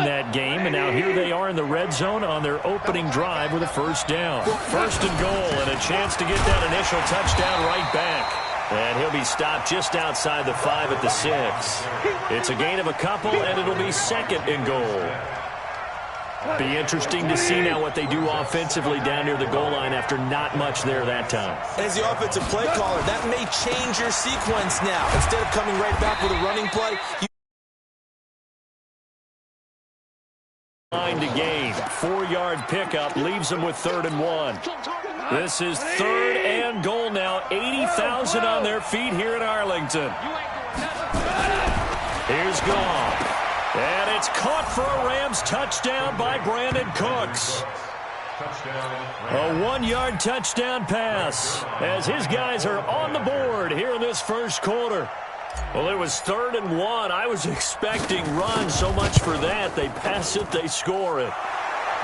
that game, and now here they are in the red zone on their opening drive with a 1st down. 1st and goal, and a chance to get that initial touchdown right back. And he'll be stopped just outside the 5 at the 6. It's a gain of a couple, and it'll be 2nd and goal. Be interesting to see now what they do offensively down near the goal line after not much there that time. As the offensive play caller, that may change your sequence now. Instead of coming right back with a running play, line to gain. 4-yard pickup leaves them with 3rd and 1. This is 3rd and goal now. 80,000 on their feet here in Arlington. Here's Goff. And it's caught for a Rams touchdown by Brandon Cooks. A 1-yard touchdown pass as his guys are on the board here in this 1st quarter. Well, it was 3rd and 1. I was expecting run, so much for that. They pass it, they score it.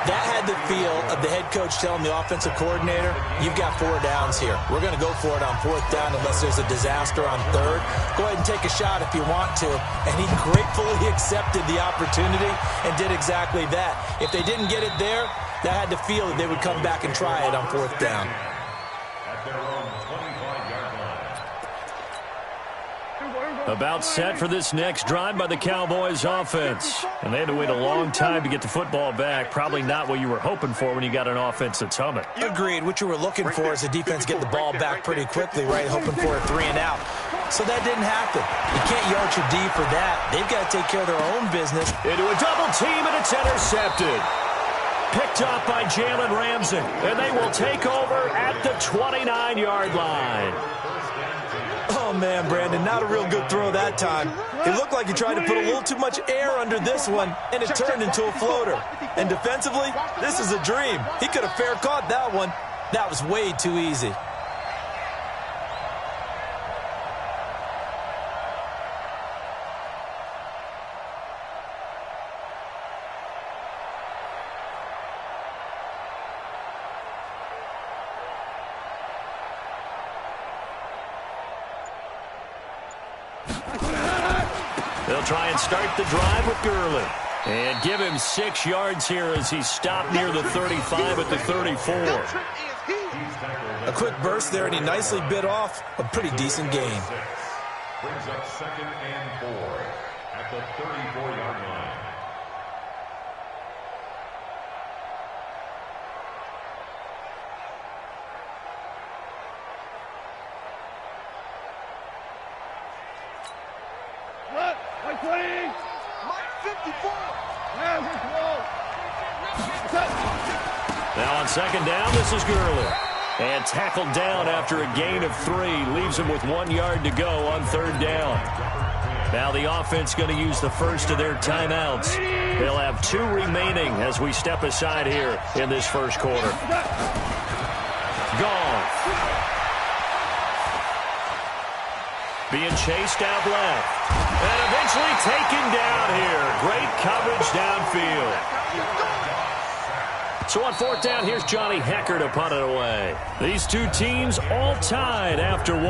That had the feel of the head coach telling the offensive coordinator, you've got 4 downs here. We're going to go for it on 4th down unless there's a disaster on 3rd. Go ahead and take a shot if you want to. And he gratefully accepted the opportunity and did exactly that. If they didn't get it there, that had the feel that they would come back and try it on 4th down. At their own 25-yard line. About set for this next drive by the Cowboys offense. And they had to wait a long time to get the football back. Probably not what you were hoping for when you got an offense that's humming. Agreed. What you were looking for is the defense get the ball back pretty quickly, right? Hoping for a 3 and out. So that didn't happen. You can't yard your D for that. They've got to take care of their own business. Into a double team, and it's intercepted. Picked up by Jalen Ramsey. And they will take over at the 29-yard line. Oh, man, Brandon, not a real good throw that time. It looked like he tried to put a little too much air under this one, and it turned into a floater. And defensively, this is a dream. He could have fair caught that one. That was way too easy. They'll try and start the drive with Gleee. And give him 6 yards here as he stopped near the 35 at the 34. A quick burst there, and he nicely bit off a pretty decent gain. Brings up 2nd and 4 at the 34-yard line. Now on 2nd down, this is Gleee. And tackled down after a gain of 3. Leaves him with 1 yard to go on 3rd down. Now the offense going to use the first of their timeouts. They'll have 2 remaining as we step aside here in this first quarter. Gone. Being chased out left. And eventually taken down here. Great coverage downfield. So on 4th down, here's Johnny Hecker to punt it away. These 2 teams all tied after 1.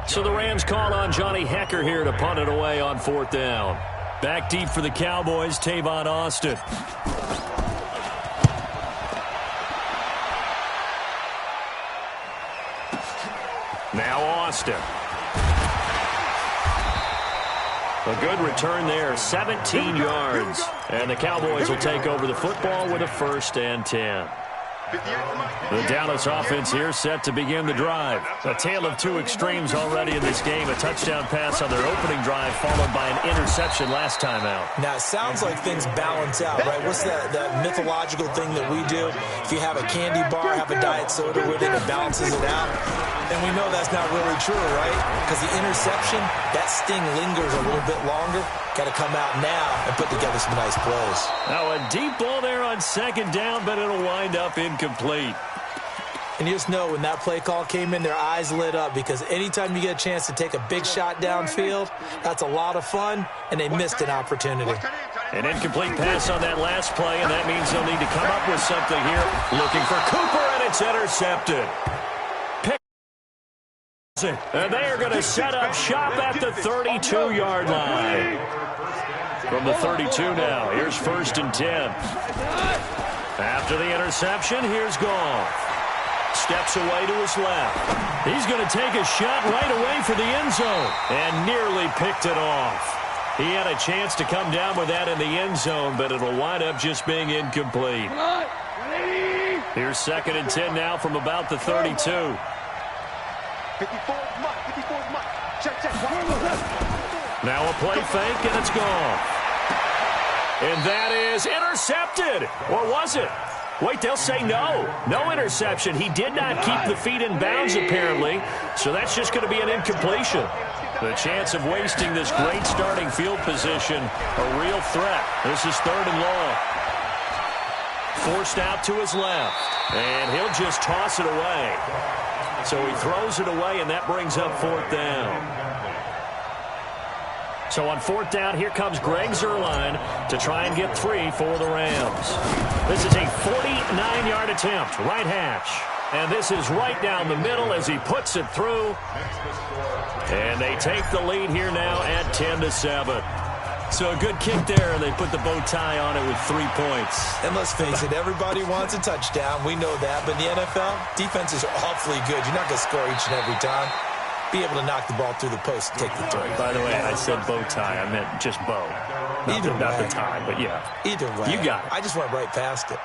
So the Rams call on Johnny Hecker here to punt it away on 4th down. Back deep for the Cowboys, Tavon Austin. Now Austin. A good return there, 17 yards. And the Cowboys will take over the football with a 1st and 10. The Dallas offense here set to begin the drive. A tale of 2 extremes already in this game. A touchdown pass on their opening drive followed by an interception last time out. Now, it sounds like things balance out, right? What's that mythological thing that we do? If you have a candy bar, have a diet soda with it, it balances it out. And we know that's not really true, right? Because the interception, that sting lingers a little bit longer. Got to come out now and put together some nice plays. Now a deep ball there on 2nd down, but it'll wind up incomplete. And you just know when that play call came in, their eyes lit up because anytime you get a chance to take a big shot downfield, that's a lot of fun, and they missed an opportunity. An incomplete pass on that last play, and that means they'll need to come up with something here. Looking for Cooper, and it's intercepted. And they are going to set up shop at the 32-yard line. From the 32 now, here's 1st and 10. After the interception, here's Goff. Steps away to his left. He's going to take a shot right away for the end zone. And nearly picked it off. He had a chance to come down with that in the end zone, but it'll wind up just being incomplete. Here's 2nd and 10 now from about the 32. 54's Mike. 54's Mike. Check. Now a play fake, and it's gone. And that is intercepted. Or was it? Wait, they'll say no. No interception. He did not keep the feet in bounds, apparently. So that's just going to be an incompletion. The chance of wasting this great starting field position, a real threat. This is 3rd and long. Forced out to his left. And he'll just toss it away. So he throws it away, and that brings up 4th down. So on 4th down, here comes Greg Zuerlein to try and get 3 for the Rams. This is a 49-yard attempt, right hash. And this is right down the middle as he puts it through. And they take the lead here now at 10-7. So a good kick there. They put the bow tie on it with 3 points. And let's face it, everybody wants a touchdown. We know that. But in the NFL, defenses are awfully good. You're not going to score each and every time. Be able to knock the ball through the post and take the throw. By the way, I said bow tie. I meant just bow. Not the tie, but yeah. Either way. You got it. I just went right past it.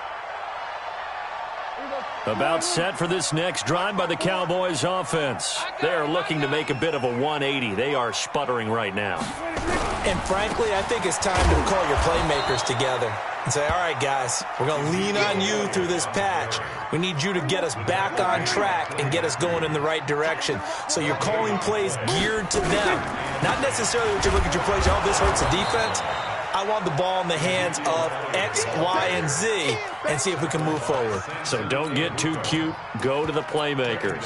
About set for this next drive by the Cowboys offense. They're looking to make a bit of a 180. They are sputtering right now. And frankly, I think it's time to call your playmakers together and say, all right, guys, we're going to lean on you through this patch. We need you to get us back on track and get us going in the right direction. So you're calling plays geared to them. Not necessarily when you look at your plays, oh, this hurts the defense. I want the ball in the hands of X, Y, and Z and see if we can move forward. So don't get too cute. Go to the playmakers.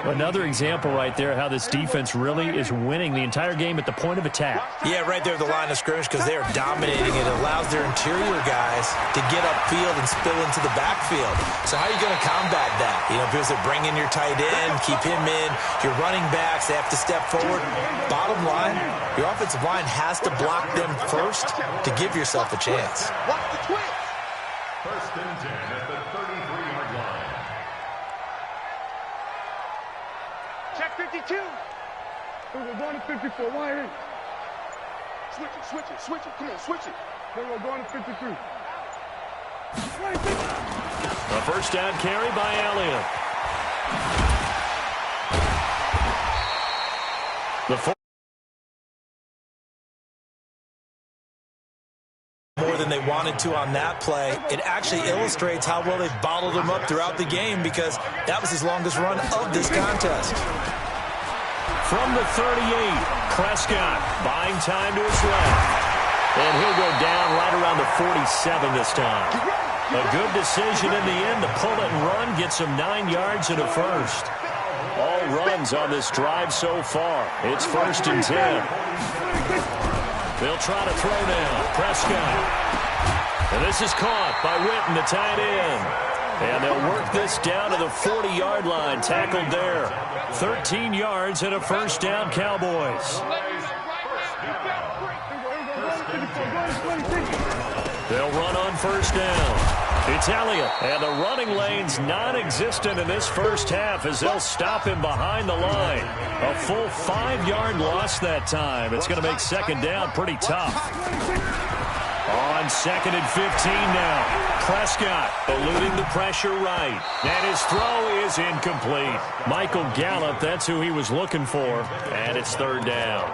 Another example right there how this defense really is winning the entire game at the point of attack. Yeah, right there at the line of scrimmage because they are dominating. It allows their interior guys to get upfield and spill into the backfield. So how are you going to combat that? You know, because they bring in your tight end, keep him in. Your running backs, they have to step forward. Bottom line, your offensive line has to block them first to give yourself a chance. Watch the twitch. First and 10 at the 33-yard line. Check 52. We're going to 54. Why ain't? Switch it, switch it, switch it. Come on, switch it. We're going to 53. A first down carry by Elliott. More than they wanted to on that play. It actually illustrates how well they've bottled him up throughout the game because that was his longest run of this contest. From the 38, Prescott buying time to his left. And he'll go down right around the 47 this time. A good decision in the end to pull it and run, get some 9 yards and a first. All runs on this drive so far. It's first and 10. They'll try to throw now. Prescott. And this is caught by Witten, the tight end. And they'll work this down to the 40-yard line. Tackled there. 13 yards and a first down, Cowboys. They'll run on first down. It's Elliott, and the running lane's non-existent in this first half as they'll stop him behind the line. A full 5-yard loss that time. It's going to make second down pretty tough. On second and 15 now. Prescott eluding the pressure right. And his throw is incomplete. Michael Gallup, that's who he was looking for. And it's third down.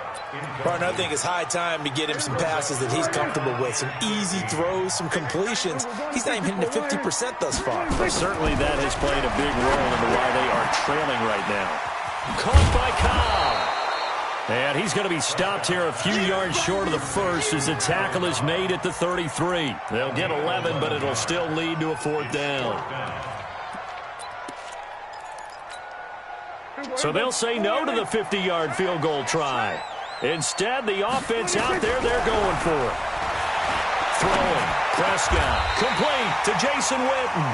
Martin, I think it's high time to get him some passes that he's comfortable with. Some easy throws, some completions. He's not even hitting to 50% thus far. Well, certainly that has played a big role into why they are trailing right now. Caught by Cobb. And he's going to be stopped here a few yards short of the first as the tackle is made at the 33. They'll get 11, but it'll still lead to a fourth down. So they'll say no to the 50-yard field goal try. Instead, the offense out there, they're going for it. Throwing. Prescott. Complete to Jason Witten.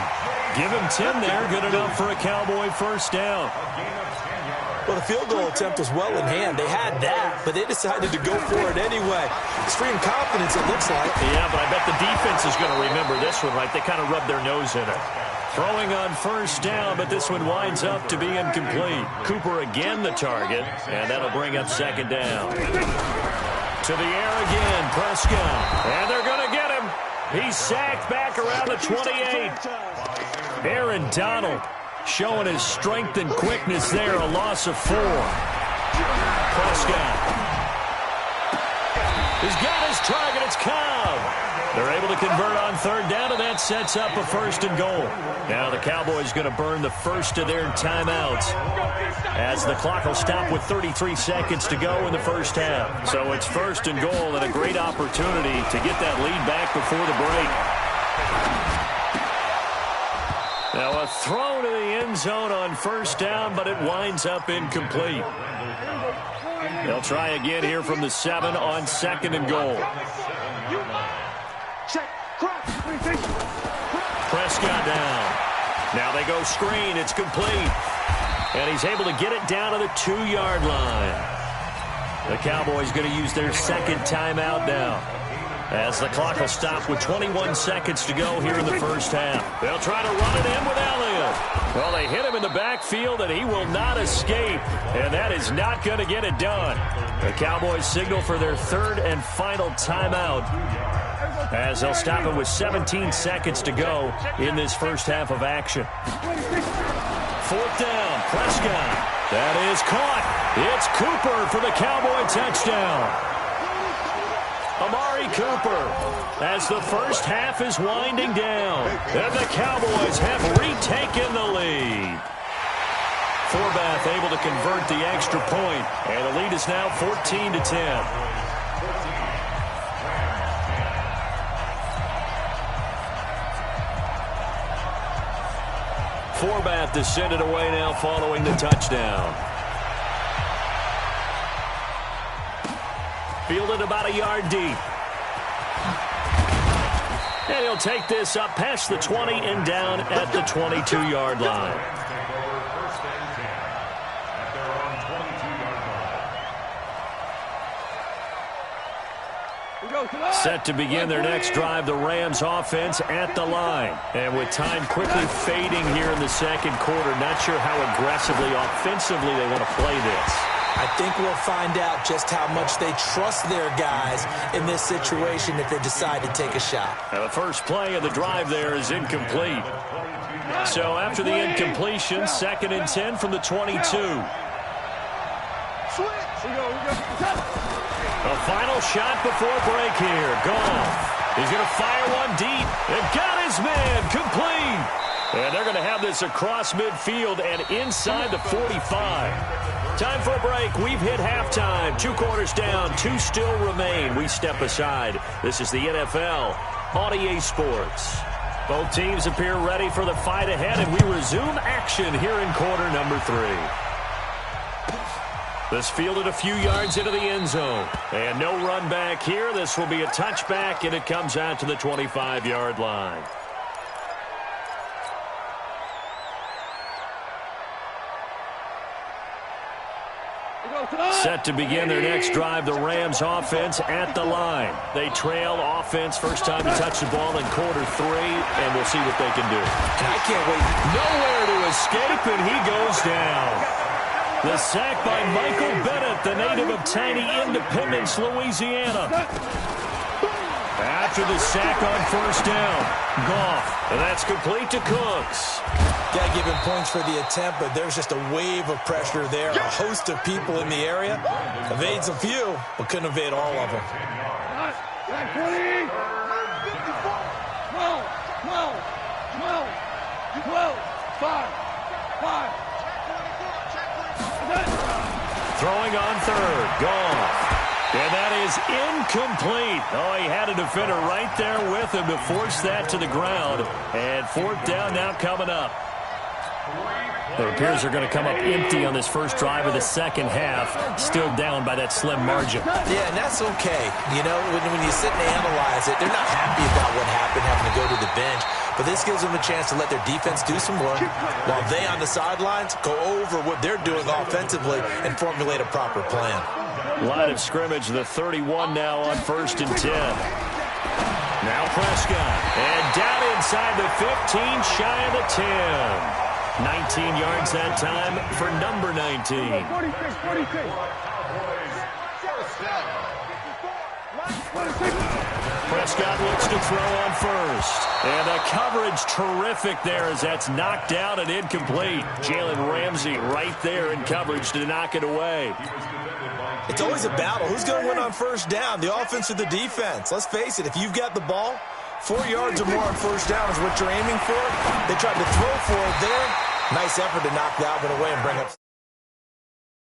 Give him 10 there. Good enough for a Cowboy first down. Well, the field goal attempt was well in hand. They had that, but they decided to go for it anyway. Extreme confidence, it looks like. Yeah, but I bet the defense is going to remember this one, right? They kind of rubbed their nose in it. Throwing on first down, but this one winds up to be incomplete. Cooper again the target, and that'll bring up second down. To the air again, Prescott. And they're going to get him. He's sacked back around the 28. Aaron Donald showing his strength and quickness there, a loss of 4. Prescott. He's got his target, it's Cobb. They're able to convert on third down, and that sets up a first and goal. Now the Cowboys going to burn the first of their timeouts as the clock will stop with 33 seconds to go in the first half. So it's first and goal and a great opportunity to get that lead back before the break. Now a throw to the end zone on first down, but it winds up incomplete. They'll try again here from the 7 on second and goal. Prescott down. Now they go screen. It's complete. And he's able to get it down to the 2-yard line. The Cowboys going to use their second timeout now, as the clock will stop with 21 seconds to go here in the first half. They'll try to run it in with Elliott. Well, they hit him in the backfield, and he will not escape, and that is not going to get it done. The Cowboys signal for their third and final timeout, as they'll stop it with 17 seconds to go in this first half of action. Fourth down, Prescott. That is caught. It's Cooper for the Cowboy touchdown. Amari Cooper, as the first half is winding down, and the Cowboys have retaken the lead. Forbath able to convert the extra point, and the lead is now 14-10. Forbath descended away now following the touchdown. Fielded about a yard deep. And he'll take this up past the 20 and down at the 22-yard line. Set to begin their next drive, the Rams offense at the line. And with time quickly fading here in the second quarter, not sure how aggressively, offensively they want to play this. I think we'll find out just how much they trust their guys in this situation if they decide to take a shot. Now the first play of the drive there is incomplete. So after the incompletion, 2nd and 10 from the 22. A final shot before break here. Goff. He's going to fire one deep. And got his man complete. And they're going to have this across midfield and inside the 45. Time for a break. We've hit halftime. 2 quarters down. 2 still remain. We step aside. This is the NFL on EA Sports. Both teams appear ready for the fight ahead, and we resume action here in quarter number 3. This fielded a few yards into the end zone. And no run back here. This will be a touchback, and it comes out to the 25-yard line. Set to begin their next drive, the Rams offense at the line. They trail offense first time to touch the ball in quarter 3, and we'll see what they can do. I can't wait. Nowhere to escape, and he goes down. The sack by Michael Bennett, the native of tiny Independence, Louisiana. After the sack on first down, Goff, and that's complete to Cooks. Got to give him points for the attempt, but there's just a wave of pressure there. A host of people in the area. Evades a few, but couldn't evade all of them. 20, 12, 5. Throwing on third, Goff. And that is incomplete. Oh, he had a defender right there with him to force that to the ground. And 4th down now coming up. It appears they're going to come up empty on this first drive of the second half, still down by that slim margin. Yeah, and that's okay. You know, when you sit and analyze it, they're not happy about what happened, having to go to the bench. But this gives them a chance to let their defense do some work while they on the sidelines go over what they're doing offensively and formulate a proper plan. Line of scrimmage, the 31 now on 1st and 10. Now Prescott. And down inside the 15, shy of the 10. 19 yards that time for number 19. 46. Prescott looks to throw on first. And the coverage terrific there as that's knocked down and incomplete. Jalen Ramsey right there in coverage to knock it away. It's always a battle. Who's going to win on first down, the offense or the defense? Let's face it, if you've got the ball, 4 yards or more on first down is what you're aiming for. They tried to throw for it there. Nice effort to knock that one away and bring up